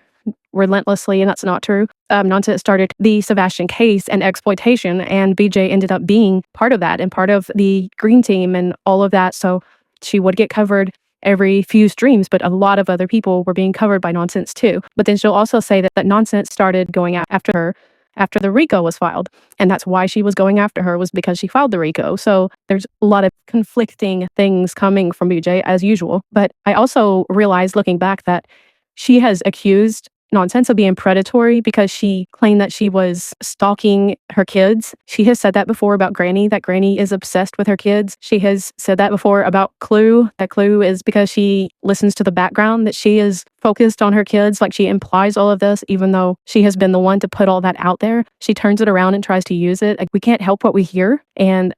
relentlessly, and that's not true. Nonsense started the Sebastian case and exploitation, and BJ ended up being part of that and part of the Green Team and all of that. So she would get covered every few streams, but a lot of other people were being covered by Nonsense too. But then she'll also say that Nonsense started going after her after the RICO was filed. And that's why she was going after her, was because she filed the RICO. So there's a lot of conflicting things coming from BJ as usual. But I also realized looking back that she has accused Nonsense of being predatory because she claimed that she was stalking her kids. She has said that before about Granny, that Granny is obsessed with her kids. She has said that before about Clue, that Clue is because she listens to the background, that she is focused on her kids. Like, she implies all of this, even though she has been the one to put all that out there. She turns it around and tries to use it. Like, we can't help what we hear. And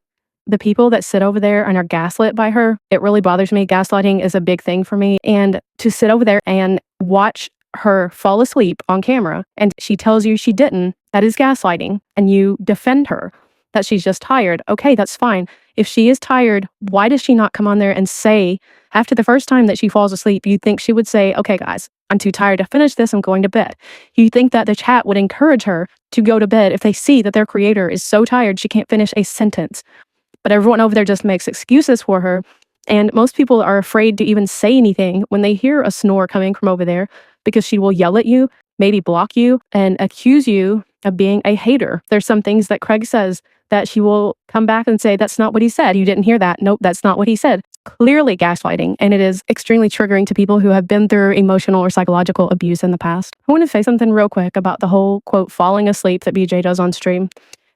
the people that sit over there and are gaslit by her, it really bothers me. Gaslighting is a big thing for me. And to sit over there and watch her fall asleep on camera and she tells you she didn't, that is gaslighting, and you defend her that she's just tired. Okay, that's fine. If she is tired, why does she not come on there and say, after the first time that she falls asleep, you think she would say, okay guys, I'm too tired to finish this, I'm going to bed. You think that the chat would encourage her to go to bed if they see that their creator is so tired she can't finish a sentence. But everyone over there just makes excuses for her. And most people are afraid to even say anything when they hear a snore coming from over there, because she will yell at you, maybe block you, and accuse you of being a hater. There's some things that Craig says that she will come back and say, that's not what he said. You didn't hear that. Nope, that's not what he said. Clearly gaslighting. And it is extremely triggering to people who have been through emotional or psychological abuse in the past. I want to say something real quick about the whole, quote, falling asleep that BJ does on stream.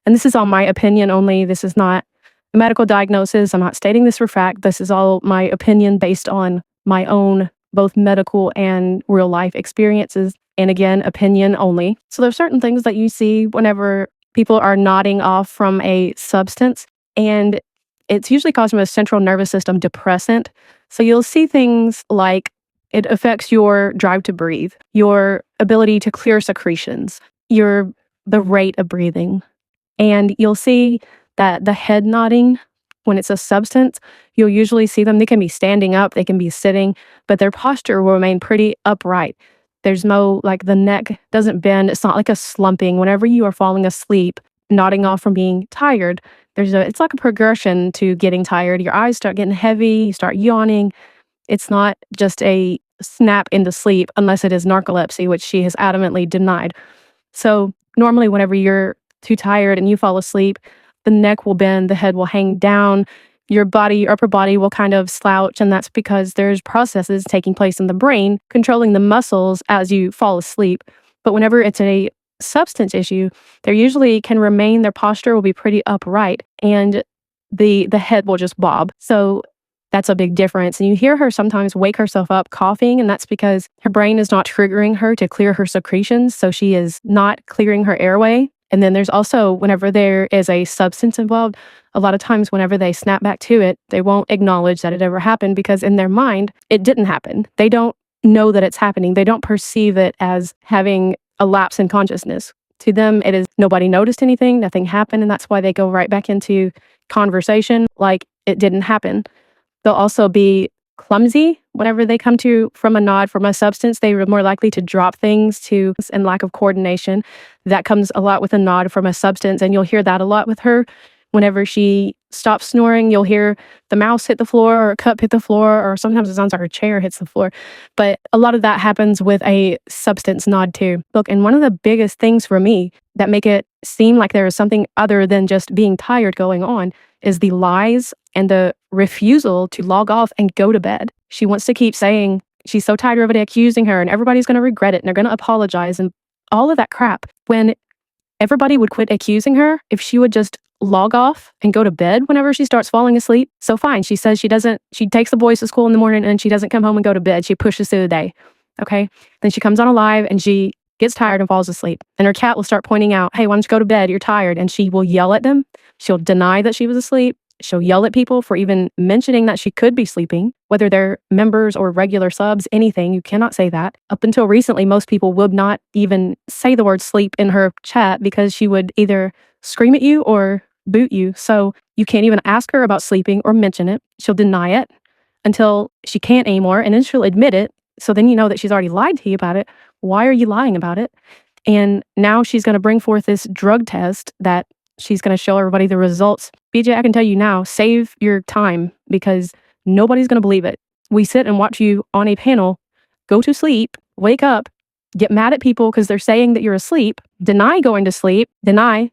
And this is all my opinion only. This is not a medical diagnosis. I'm not stating this for fact. This is all my opinion based on my own both medical and real life experiences. And again, opinion only. So there's certain things that you see whenever people are nodding off from a substance, and it's usually caused from a central nervous system depressant. So you'll see things like it affects your drive to breathe, your ability to clear secretions, the rate of breathing. And you'll see that the head nodding, when it's a substance, you'll usually see them, they can be standing up, they can be sitting, but their posture will remain pretty upright. There's no, like, the neck doesn't bend. It's not like a slumping. Whenever you are falling asleep, nodding off from being tired, it's like a progression to getting tired. Your eyes start getting heavy, you start yawning. It's not just a snap into sleep unless it is narcolepsy, which she has adamantly denied. So normally whenever you're too tired and you fall asleep, the neck will bend, the head will hang down, your upper body will kind of slouch, and that's because there's processes taking place in the brain controlling the muscles as you fall asleep. But whenever it's a substance issue, they usually can remain, their posture will be pretty upright, and the head will just bob. So that's a big difference. And you hear her sometimes wake herself up coughing, and that's because her brain is not triggering her to clear her secretions, so she is not clearing her airway. And then there's also, whenever there is a substance involved, a lot of times whenever they snap back to it, they won't acknowledge that it ever happened because in their mind, it didn't happen. They don't know that it's happening. They don't perceive it as having a lapse in consciousness. To them, it is nobody noticed anything, nothing happened, and that's why they go right back into conversation like it didn't happen. They'll also be clumsy whenever they come to from a nod from a substance. They are more likely to drop things to and lack of coordination. That comes a lot with a nod from a substance, and you'll hear that a lot with her. Whenever she stops snoring, you'll hear the mouse hit the floor or a cup hit the floor, or sometimes it sounds like her chair hits the floor. But a lot of that happens with a substance nod too. Look, and one of the biggest things for me that make it seem like there is something other than just being tired going on is the lies and the refusal to log off and go to bed. She wants to keep saying she's so tired of everybody accusing her and everybody's going to regret it and they're going to apologize and all of that crap. When everybody would quit accusing her if she would just log off and go to bed whenever she starts falling asleep. So fine, she says she takes the boys to school in the morning and she doesn't come home and go to bed. She pushes through the day. Okay. Then she comes on a live and she gets tired and falls asleep. And her cat will start pointing out, hey, why don't you go to bed? You're tired. And she will yell at them. She'll deny that she was asleep. She'll yell at people for even mentioning that she could be sleeping, whether they're members or regular subs, anything. You cannot say that. Up until recently, most people would not even say the word sleep in her chat because she would either scream at you or boot you. So you can't even ask her about sleeping or mention it. She'll deny it until she can't anymore. And then she'll admit it. So then you know that she's already lied to you about it. Why are you lying about it? And now she's going to bring forth this drug test that she's going to show everybody the results. BJ, I can tell you now, save your time because nobody's going to believe it. We sit and watch you on a panel, go to sleep, wake up, get mad at people because they're saying that you're asleep, deny going to sleep, deny.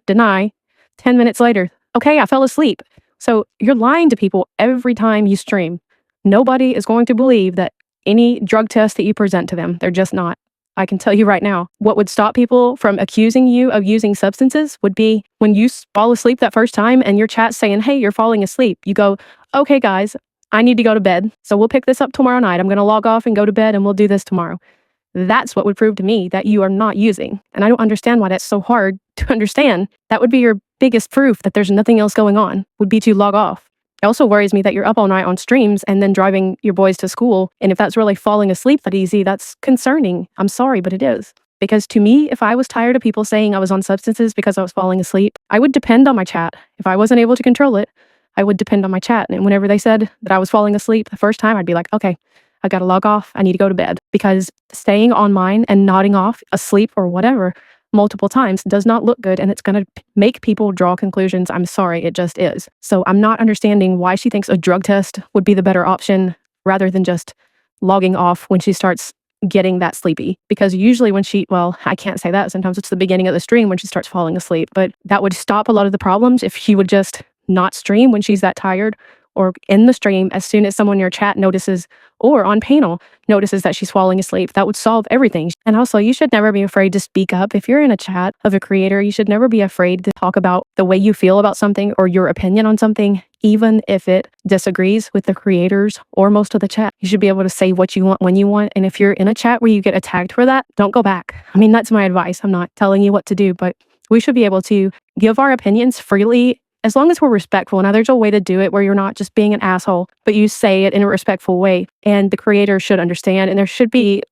10 minutes later, okay, I fell asleep. So you're lying to people every time you stream. Nobody is going to believe that any drug test that you present to them. They're just not. I can tell you right now, what would stop people from accusing you of using substances would be when you fall asleep that first time and your chat's saying, hey, you're falling asleep. You go, okay, guys, I need to go to bed. So we'll pick this up tomorrow night. I'm going to log off and go to bed and we'll do this tomorrow. That's what would prove to me that you are not using. And I don't understand why that's so hard to understand. That would be your biggest proof that there's nothing else going on, would be to log off. It also worries me that you're up all night on streams and then driving your boys to school. And if that's really falling asleep that easy, that's concerning. I'm sorry, but it is. Because to me, if I was tired of people saying I was on substances because I was falling asleep, I would depend on my chat. If I wasn't able to control it, I would depend on my chat. And whenever they said that I was falling asleep the first time, I'd be like, okay, I got to log off. I need to go to bed. Because staying on mine and nodding off, asleep or whatever, multiple times does not look good, and it's going to make people draw conclusions. I'm sorry, it just is. So I'm not understanding why she thinks a drug test would be the better option rather than just logging off when she starts getting that sleepy. Because usually when I can't say that. Sometimes it's the beginning of the stream when she starts falling asleep, but that would stop a lot of the problems if she would just not stream when she's that tired, or in the stream as soon as someone in your chat notices or on panel notices that she's falling asleep. That would solve everything. And also, you should never be afraid to speak up. If you're in a chat of a creator, you should never be afraid to talk about the way you feel about something or your opinion on something, even if it disagrees with the creators or most of the chat. You should be able to say what you want when you want. And if you're in a chat where you get attacked for that, don't go back. I mean, that's my advice. I'm not telling you what to do, but we should be able to give our opinions freely as long as we're respectful. Now, there's a way to do it where you're not just being an asshole, but you say it in a respectful way. And the creator should understand. And there should be,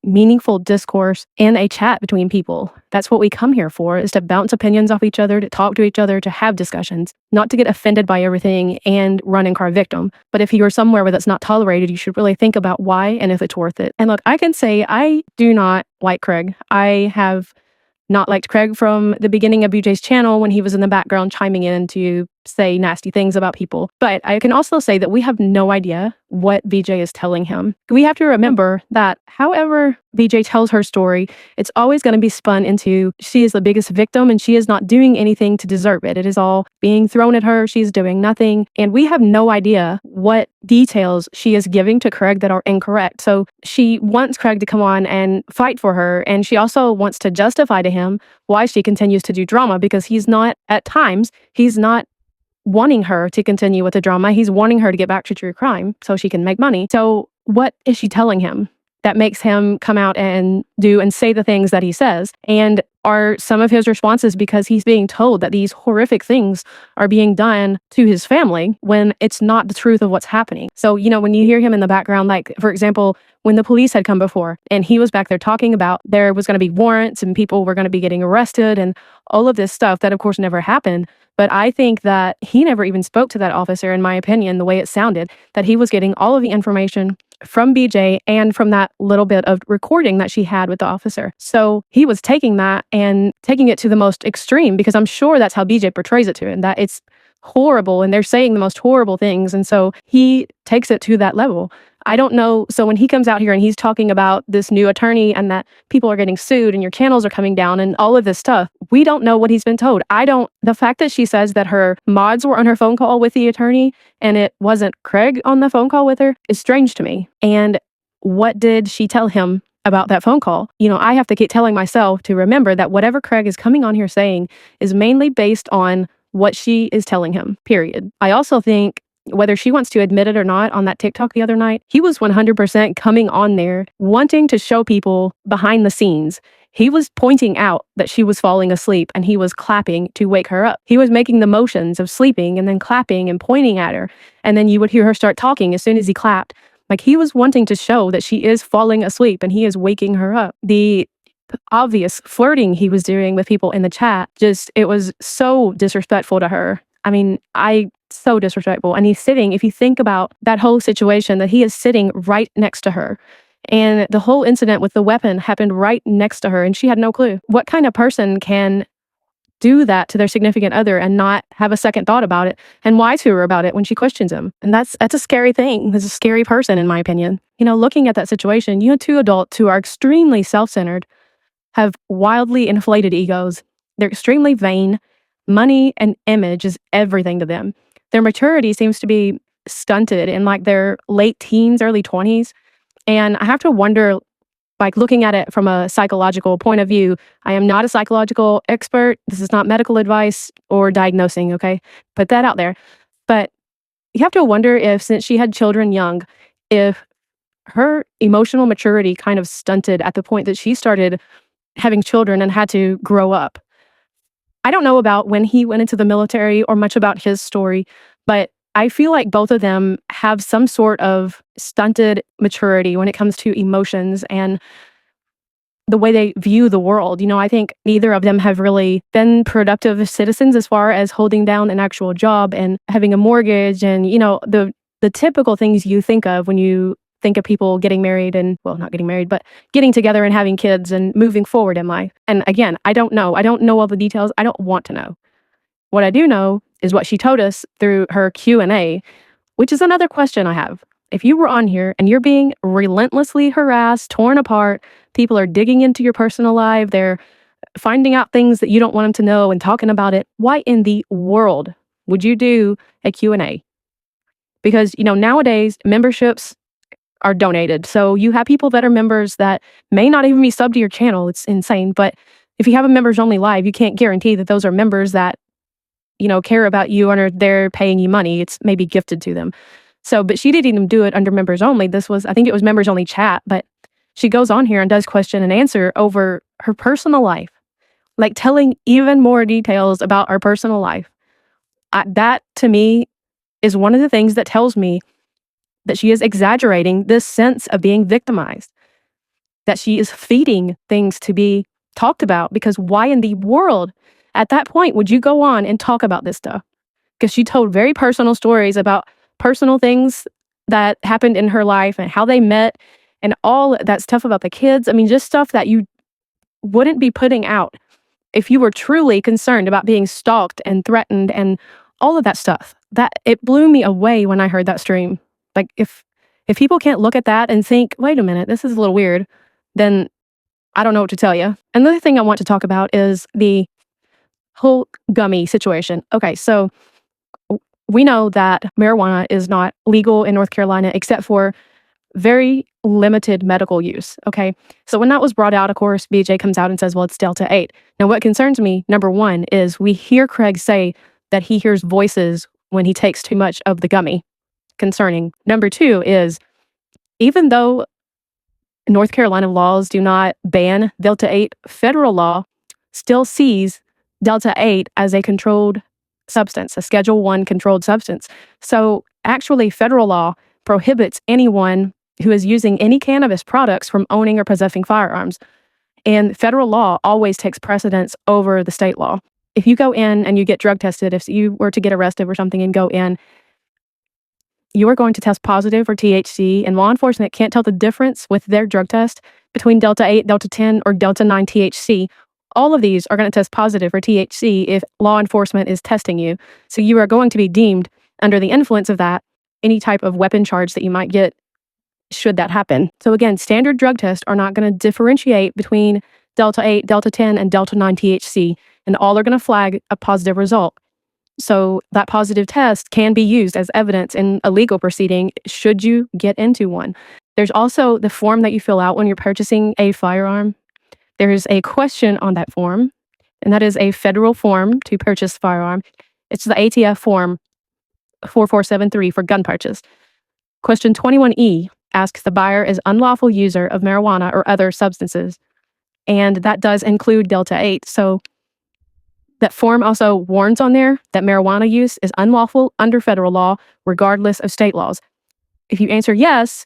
meaningful discourse in a chat between people. That's what we come here for, is to bounce opinions off each other, to talk to each other, to have discussions, not to get offended by everything and run and cry victim. But if you're somewhere where that's not tolerated, you should really think about why and if it's worth it. And look, I can say I do not like Craig. I have not liked Craig from the beginning of BJ's channel when he was in the background chiming in to say nasty things about people. But I can also say that we have no idea what BJ is telling him. We have to remember that however BJ tells her story, it's always going to be spun into she is the biggest victim and she is not doing anything to deserve it. It is all being thrown at her. She's doing nothing. And we have no idea what details she is giving to Craig that are incorrect. So she wants Craig to come on and fight for her. And she also wants to justify to him why she continues to do drama, because he's not wanting her to continue with the drama. He's wanting her to get back to true crime so she can make money. So what is she telling him that makes him come out and do and say the things that he says? And are some of his responses because he's being told that these horrific things are being done to his family when it's not the truth of what's happening. So, when you hear him in the background, like, for example, when the police had come before and he was back there talking about there was going to be warrants and people were going to be getting arrested and all of this stuff that, of course, never happened. But I think that he never even spoke to that officer, in my opinion, the way it sounded, that he was getting all of the information from BJ and from that little bit of recording that she had with the officer. So he was taking that and taking it to the most extreme, because I'm sure that's how BJ portrays it to him, that it's horrible and they're saying the most horrible things. And so he takes it to that level. I don't know. So when he comes out here and he's talking about this new attorney and that people are getting sued and your channels are coming down and all of this stuff, we don't know what he's been told. The fact that she says that her mods were on her phone call with the attorney and it wasn't Craig on the phone call with her is strange to me. And what did she tell him about that phone call? I have to keep telling myself to remember that whatever Craig is coming on here saying is mainly based on what she is telling him, period. I also think, whether she wants to admit it or not, on that TikTok the other night, he was 100% coming on there wanting to show people behind the scenes. He was pointing out that she was falling asleep and he was clapping to wake her up. He was making the motions of sleeping and then clapping and pointing at her. And then you would hear her start talking as soon as he clapped. Like, he was wanting to show that she is falling asleep and he is waking her up. The obvious flirting he was doing with people in the chat, it was so disrespectful to her. I mean, so disrespectful. And he's sitting, if you think about that whole situation, that he is sitting right next to her. And the whole incident with the weapon happened right next to her and she had no clue. What kind of person can do that to their significant other and not have a second thought about it and lie to her about it when she questions him? And that's a scary thing. That's a scary person, in my opinion. Looking at that situation, you had two adults who are extremely self-centered, have wildly inflated egos. They're extremely vain. Money and image is everything to them. Their maturity seems to be stunted in like their late teens, early 20s. And I have to wonder, like, looking at it from a psychological point of view, I am not a psychological expert. This is not medical advice or diagnosing, okay? Put that out there. But you have to wonder if, since she had children young, if her emotional maturity kind of stunted at the point that she started having children and had to grow up. I don't know about when he went into the military or much about his story, but I feel like both of them have some sort of stunted maturity when it comes to emotions and the way they view the world. I think neither of them have really been productive citizens as far as holding down an actual job and having a mortgage and, the typical things you think of when you think of people getting married and, well, not getting married, but getting together and having kids and moving forward in life. And again, I don't know. I don't know all the details. I don't want to know. What I do know is what she told us through her Q&A, which is another question I have. If you were on here and you're being relentlessly harassed, torn apart, people are digging into your personal life, they're finding out things that you don't want them to know and talking about it, why in the world would you do a Q&A? Because, nowadays memberships are donated. So you have people that are members that may not even be subbed to your channel. It's insane. But if you have a members only live, you can't guarantee that those are members that, care about you and are they're paying you money. It's maybe gifted to them. So, but she didn't even do it under members only. I think it was members only chat, but she goes on here and does question and answer over her personal life, like telling even more details about our personal life. That to me is one of the things that tells me that she is exaggerating this sense of being victimized, that she is feeding things to be talked about, because why in the world at that point would you go on and talk about this stuff? Because she told very personal stories about personal things that happened in her life and how they met and all that stuff about the kids. I mean, just stuff that you wouldn't be putting out if you were truly concerned about being stalked and threatened and all of that stuff. That it blew me away when I heard that stream. Like, if people can't look at that and think, wait a minute, this is a little weird, then I don't know what to tell you. Another thing I want to talk about is the whole gummy situation. Okay, so we know that marijuana is not legal in North Carolina except for very limited medical use. Okay, so when that was brought out, of course, BJ comes out and says, well, it's Delta 8. Now, what concerns me, number one, is we hear Craig say that he hears voices when he takes too much of the gummy. Concerning. Number two is, even though North Carolina laws do not ban Delta 8, federal law still sees Delta 8 as a controlled substance, a Schedule 1 controlled substance. So actually, federal law prohibits anyone who is using any cannabis products from owning or possessing firearms. And federal law always takes precedence over the state law. If you go in and you get drug tested, if you were to get arrested or something and go in, you are going to test positive for THC, and law enforcement can't tell the difference with their drug test between Delta 8, Delta 10, or Delta 9 THC. All of these are going to test positive for THC if law enforcement is testing you. So you are going to be deemed under the influence of that, any type of weapon charge that you might get should that happen. So again, standard drug tests are not going to differentiate between Delta 8, Delta 10, and Delta 9 THC, and all are going to flag a positive result. So that positive test can be used as evidence in a legal proceeding should you get into one. There's also the form that you fill out when you're purchasing a firearm. There's a question on that form, and that is a federal form to purchase a firearm. It's the ATF form 4473 for gun purchase. Question 21E asks the buyer is unlawful user of marijuana or other substances, and that does include Delta 8. So that form also warns on there that marijuana use is unlawful under federal law, regardless of state laws. If you answer yes,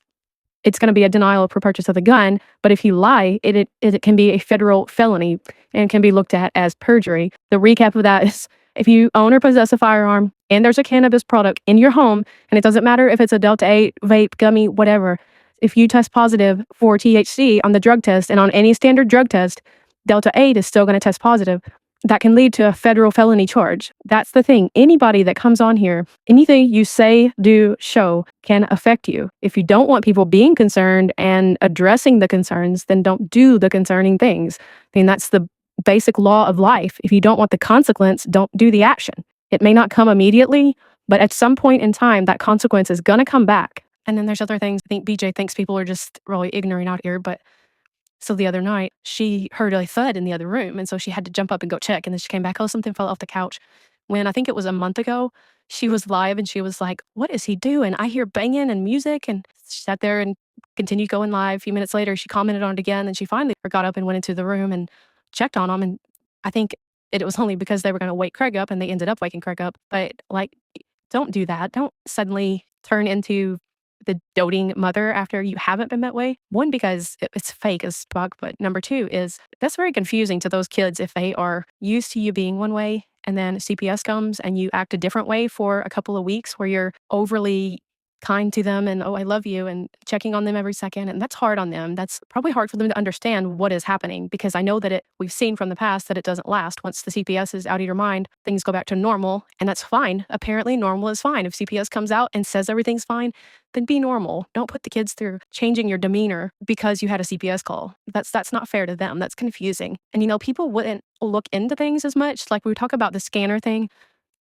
it's going to be a denial for purchase of the gun. But if you lie, it can be a federal felony and can be looked at as perjury. The recap of that is if you own or possess a firearm and there's a cannabis product in your home, and it doesn't matter if it's a Delta 8, vape, gummy, whatever, if you test positive for THC on the drug test and on any standard drug test, Delta 8 is still going to test positive. That can lead to a federal felony charge. That's the thing. Anybody that comes on here, anything you say, do, show can affect you. If you don't want people being concerned and addressing the concerns, then don't do the concerning things. I mean, that's the basic law of life. If you don't want the consequence, don't do the action. It may not come immediately, but at some point in time, that consequence is going to come back. And then there's other things. I think BJ thinks people are just really ignorant out here, but so the other night, she heard a thud in the other room, and so she had to jump up and go check, and then she came back, oh, something fell off the couch. When I think it was a month ago, she was live, and she was like, what is he doing? I hear banging and music, and she sat there and continued going live. A few minutes later, she commented on it again, and she finally got up and went into the room and checked on him, and I think it was only because they were going to wake Craig up, and they ended up waking Craig up. But, like, don't do that. Don't suddenly turn into the doting mother after you haven't been that way. One, because it's fake as fuck, but number two is that's very confusing to those kids if they are used to you being one way and then CPS comes and you act a different way for a couple of weeks where you're overly kind to them and, oh, I love you, and checking on them every second. And that's hard on them. That's probably hard for them to understand what is happening, because I know that we've seen from the past that it doesn't last. Once the CPS is out of your mind, things go back to normal, and that's fine. Apparently normal is fine. If CPS comes out and says everything's fine, then be normal. Don't put the kids through changing your demeanor because you had a CPS call. That's not fair to them. That's confusing. And people wouldn't look into things as much. Like we talk about the scanner thing.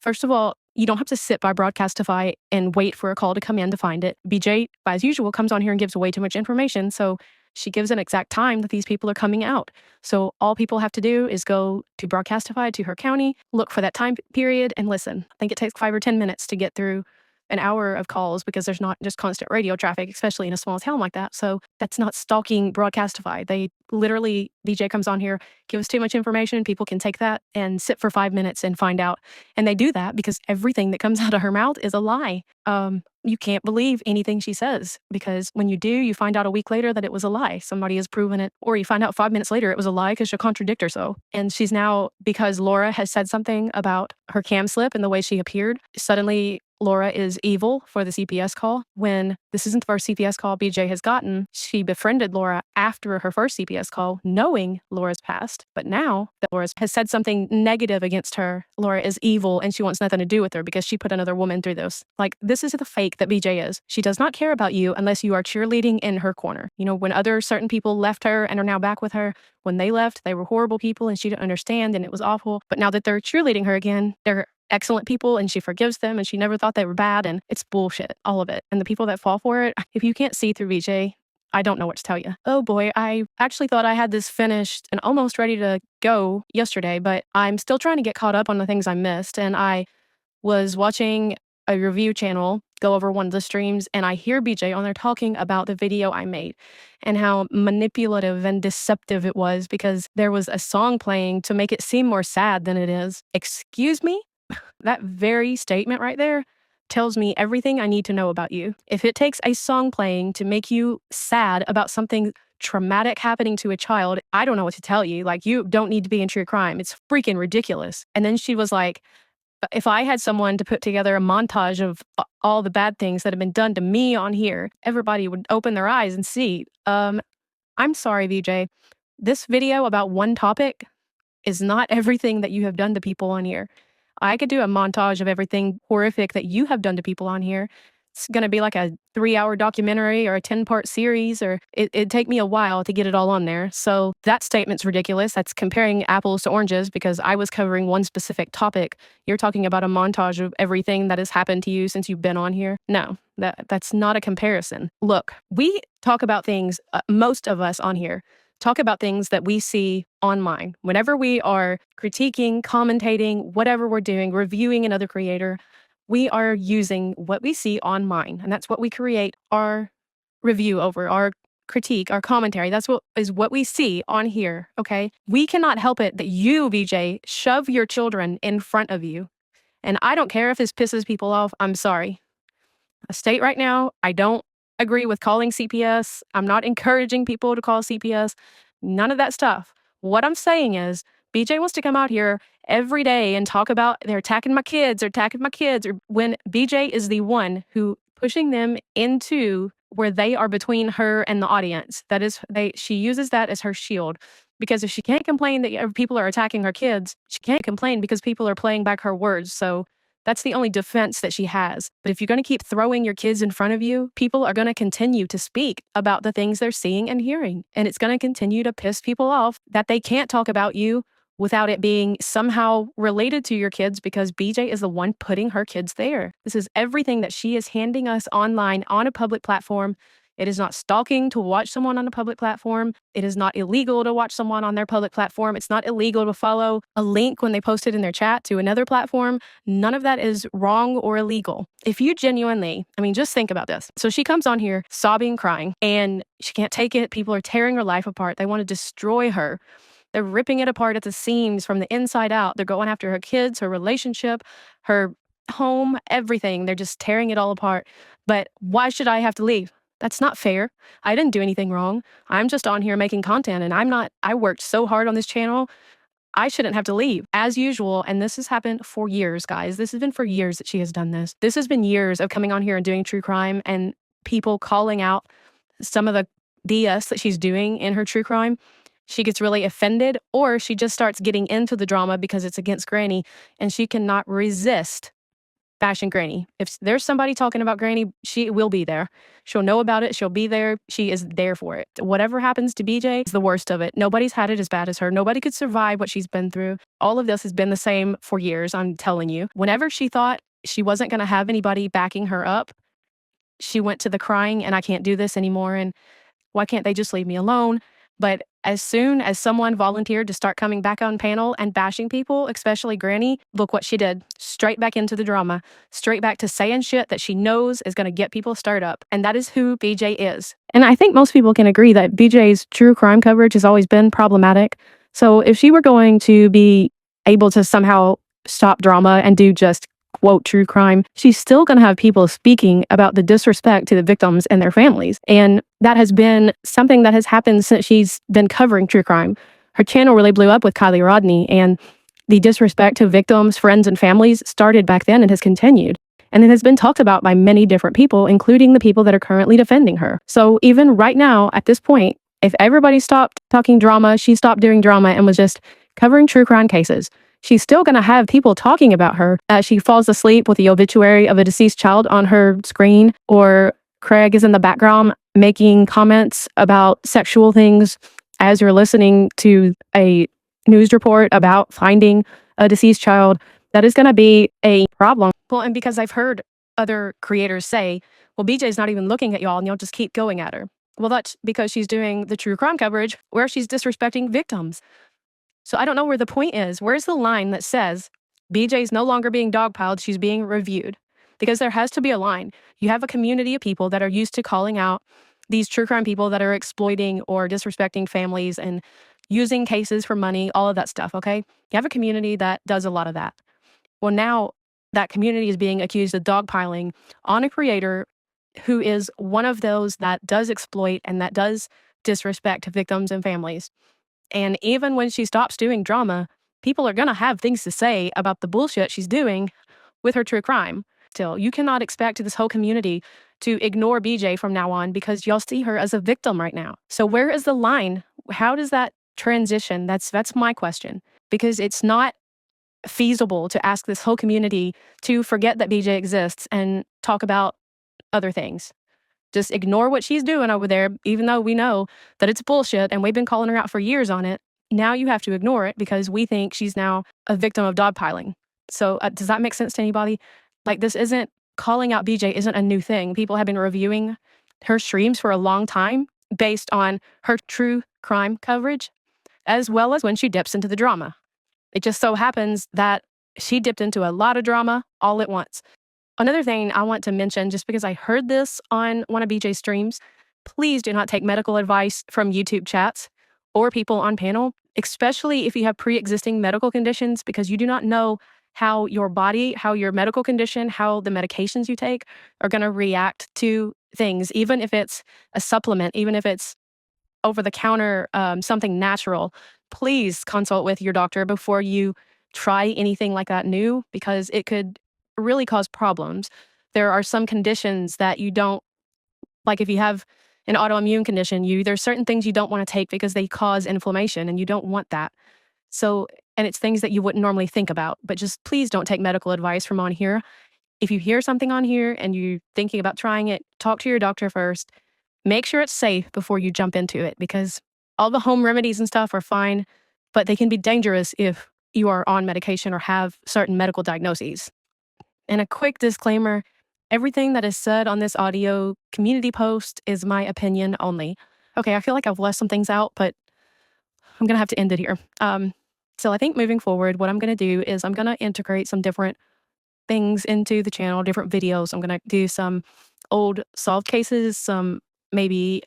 First of all, you don't have to sit by Broadcastify and wait for a call to come in to find it. BJ, as usual, comes on here and gives way too much information. So she gives an exact time that these people are coming out. So all people have to do is go to Broadcastify, to her county, look for that time period, and listen. I think it takes 5 or 10 minutes to get through an hour of calls because there's not just constant radio traffic, especially in a small town like that. So that's not stalking Broadcastify. They literally, BJ comes on here, gives too much information. People can take that and sit for 5 minutes and find out. And they do that because everything that comes out of her mouth is a lie. You can't believe anything she says, because when you do, you find out a week later that it was a lie. Somebody has proven it. Or you find out 5 minutes later it was a lie because she'll contradict her so. And she's now, because Laura has said something about her cam slip and the way she appeared, suddenly Laura is evil for the CPS call, when this isn't the first CPS call BJ has gotten. She befriended Laura after her first CPS call, knowing Laura's past. But now that Laura has said something negative against her, Laura is evil and she wants nothing to do with her because she put another woman through this. Like, this is the fake that BJ is. She does not care about you unless you are cheerleading in her corner. When other certain people left her and are now back with her, when they left, they were horrible people and she didn't understand and it was awful. But now that they're cheerleading her again, they're excellent people and she forgives them and she never thought they were bad, and it's bullshit, all of it. And the people that fall for it, if you can't see through BJ, I don't know what to tell you. Oh boy, I actually thought I had this finished and almost ready to go yesterday, but I'm still trying to get caught up on the things I missed. And I was watching a review channel go over one of the streams and I hear BJ on there talking about the video I made and how manipulative and deceptive it was because there was a song playing to make it seem more sad than it is. Excuse me? That very statement right there tells me everything I need to know about you. If it takes a song playing to make you sad about something traumatic happening to a child, I don't know what to tell you. Like, you don't need to be in true crime. It's freaking ridiculous. And then she was like, if I had someone to put together a montage of all the bad things that have been done to me on here, everybody would open their eyes and see. I'm sorry, VJ. This video about one topic is not everything that you have done to people on here. I could do a montage of everything horrific that you have done to people on here. It's going to be like a 3-hour documentary or a 10-part series, or it'd take me a while to get it all on there. So that statement's ridiculous. That's comparing apples to oranges because I was covering one specific topic. You're talking about a montage of everything that has happened to you since you've been on here. No, that's not a comparison. Look, we talk about things, most of us on here talk about things that we see online. Whenever we are critiquing, commentating, whatever we're doing, reviewing another creator, we are using what we see online. And that's what we create our review over, our critique, our commentary. That's what we see on here, okay? We cannot help it that you, VJ, shove your children in front of you. And I don't care if this pisses people off. I'm sorry. I state right now, I don't agree with calling CPS. I'm not encouraging people to call CPS. None of that stuff. What I'm saying is, BJ wants to come out here every day and talk about they're attacking my kids, or when BJ is the one who pushing them into where they are between her and the audience. She uses that as her shield. Because if she can't complain that people are attacking her kids, she can't complain because people are playing back her words. So that's the only defense that she has. But if you're going to keep throwing your kids in front of you, people are going to continue to speak about the things they're seeing and hearing. And it's going to continue to piss people off that they can't talk about you without it being somehow related to your kids because BJ is the one putting her kids there. This is everything that she is handing us online on a public platform. It is not stalking to watch someone on a public platform. It is not illegal to watch someone on their public platform. It's not illegal to follow a link when they post it in their chat to another platform. None of that is wrong or illegal. If you genuinely, just think about this. So she comes on here sobbing, crying, and she can't take it. People are tearing her life apart. They want to destroy her. They're ripping it apart at the seams from the inside out. They're going after her kids, her relationship, her home, everything. They're just tearing it all apart. But why should I have to leave? That's not fair. I didn't do anything wrong. I'm just on here making content and I worked so hard on this channel. I shouldn't have to leave as usual. And this has happened for years, guys. This has been for years that she has done this. This has been years of coming on here and doing true crime and people calling out some of the BS that she's doing in her true crime. She gets really offended or she just starts getting into the drama because it's against Granny and she cannot resist bashing Granny. If there's somebody talking about Granny, she will be there. She'll know about it. She'll be there. She is there for it. Whatever happens to BJ is the worst of it. Nobody's had it as bad as her. Nobody could survive what she's been through. All of this has been the same for years, I'm telling you. Whenever she thought she wasn't going to have anybody backing her up, she went to the crying and I can't do this anymore. And why can't they just leave me alone? But as soon as someone volunteered to start coming back on panel and bashing people, especially Granny, look what she did. Straight back into the drama. Straight back to saying shit that she knows is going to get people stirred up. And that is who BJ is. And I think most people can agree that BJ's true crime coverage has always been problematic. So if she were going to be able to somehow stop drama and do just quote true crime, she's still going to have people speaking about the disrespect to the victims and their families. And that has been something that has happened since she's been covering true crime. Her channel really blew up with Kylie Rodney, and the disrespect to victims, friends, and families started back then and has continued. And it has been talked about by many different people, including the people that are currently defending her. So even right now, at this point, if everybody stopped talking drama, she stopped doing drama and was just covering true crime cases, she's still going to have people talking about her as she falls asleep with the obituary of a deceased child on her screen, or Craig is in the background making comments about sexual things as you're listening to a news report about finding a deceased child. That is going to be a problem. Well, and because I've heard other creators say, well, BJ's not even looking at y'all and y'all just keep going at her. Well, that's because she's doing the true crime coverage where she's disrespecting victims. So I don't know where the point is. Where's the line that says BJ's no longer being dogpiled, she's being reviewed? because there has to be a line. You have a community of people that are used to calling out these true crime people that are exploiting or disrespecting families and using cases for money, all of that stuff, okay? You have a community that does a lot of that. Well, now that community is being accused of dogpiling on a creator who is one of those that does exploit and that does disrespect victims and families. And even when she stops doing drama, people are going to have things to say about the bullshit she's doing with her true crime. Still, you cannot expect this whole community to ignore BJ from now on because y'all see her as a victim right now. So where is the line? How does that transition? That's my question. Because it's not feasible to ask this whole community to forget that BJ exists and talk about other things. Just ignore what she's doing over there, even though we know that it's bullshit and we've been calling her out for years on it. Now you have to ignore it because we think she's now a victim of dogpiling. So does that make sense to anybody? Like, this isn't, calling out BJ isn't a new thing. People have been reviewing her streams for a long time based on her true crime coverage, as well as when she dips into the drama. It just so happens that she dipped into a lot of drama all at once. Another thing I want to mention, just because I heard this on one of BJ's streams, please do not take medical advice from YouTube chats or people on panel, especially if you have pre-existing medical conditions, because you do not know how your body, how your medical condition, how the medications you take are going to react to things, even if it's a supplement, even if it's over the counter, something natural. Please consult with your doctor before you try anything like that new, because it could really cause problems. There are some conditions that you don't, like if you have an autoimmune condition, there's certain things you don't want to take because they cause inflammation and you don't want that. So, and it's things that you wouldn't normally think about, but just please don't take medical advice from on here. If you hear something on here and you're thinking about trying it, talk to your doctor first. Make sure it's safe before you jump into it, because all the home remedies and stuff are fine, but they can be dangerous if you are on medication or have certain medical diagnoses. And a quick disclaimer, everything that is said on this audio community post is my opinion only. Okay, I feel like I've left some things out, but I'm going to have to end it here. So I think moving forward, what I'm going to do is I'm going to integrate some different things into the channel, different videos. I'm going to do some old solved cases, some maybe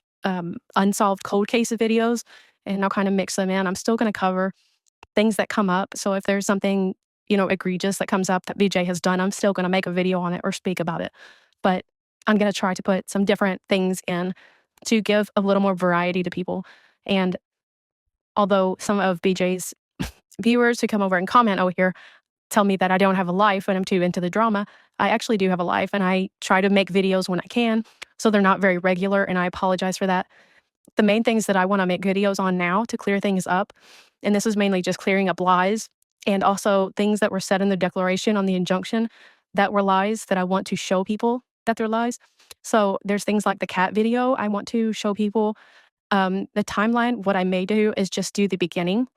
unsolved cold case videos, and I'll kind of mix them in. I'm still going to cover things that come up. So if there's something, egregious that comes up that BJ has done, I'm still going to make a video on it or speak about it. But I'm going to try to put some different things in to give a little more variety to people. And although some of BJ's viewers who come over and comment over here tell me that I don't have a life and I'm too into the drama, I actually do have a life, and I try to make videos when I can. So they're not very regular, and I apologize for that. The main things that I want to make videos on now to clear things up, and this is mainly just clearing up lies and also things that were said in the declaration on the injunction that were lies that I want to show people that they're lies. So there's things like the cat video. I want to show people the timeline. What I may do is just do the beginning,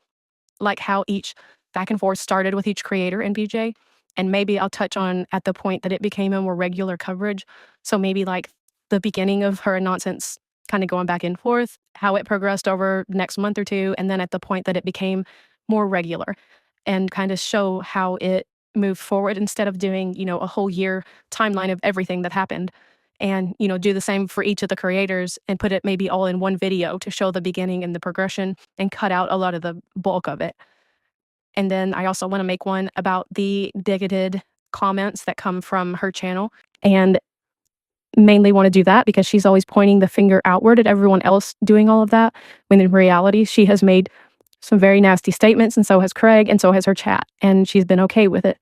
like how each back and forth started with each creator in BJ. And maybe I'll touch on at the point that it became a more regular coverage. So maybe like the beginning of her nonsense kind of going back and forth, how it progressed over the next month or two, and then at the point that it became more regular, and kind of show how it moved forward instead of doing, a whole year timeline of everything that happened. And, do the same for each of the creators and put it maybe all in one video to show the beginning and the progression and cut out a lot of the bulk of it. And then I also want to make one about the bigoted comments that come from her channel, and mainly want to do that because she's always pointing the finger outward at everyone else doing all of that, when in reality, she has made some very nasty statements, and so has Craig, and so has her chat, and she's been okay with it.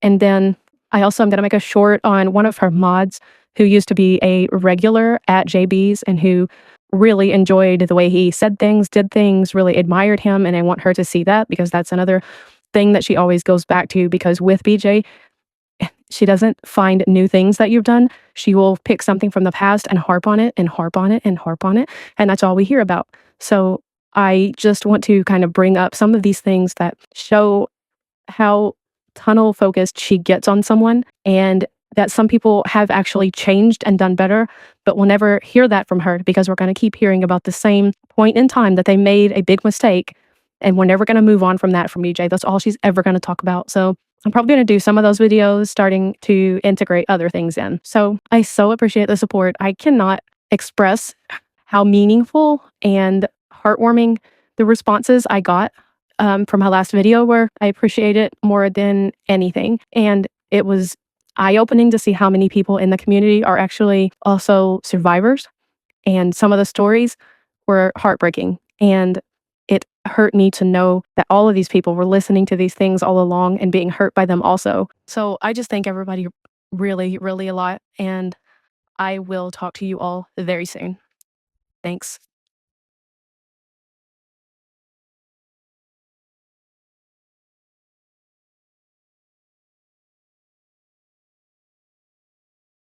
And then I'm going to make a short on one of her mods who used to be a regular at JB's and who really enjoyed the way he said things, did things, really admired him, and I want her to see that, because that's another thing that she always goes back to, because with BJ, she doesn't find new things that you've done. She will pick something from the past and harp on it and harp on it and harp on it, and that's all we hear about. So I just want to kind of bring up some of these things that show how tunnel focused she gets on someone, and that some people have actually changed and done better, but we'll never hear that from her, because we're going to keep hearing about the same point in time that they made a big mistake, and we're never going to move on from that from BJ. That's all she's ever going to talk about. So I'm probably going to do some of those videos starting to integrate other things in. So I so appreciate the support. I cannot express how meaningful and heartwarming the responses I got from my last video were. I appreciate it more than anything. And it was eye opening to see how many people in the community are actually also survivors. And some of the stories were heartbreaking. And it hurt me to know that all of these people were listening to these things all along and being hurt by them also. So I just thank everybody really, really a lot. And I will talk to you all very soon. Thanks.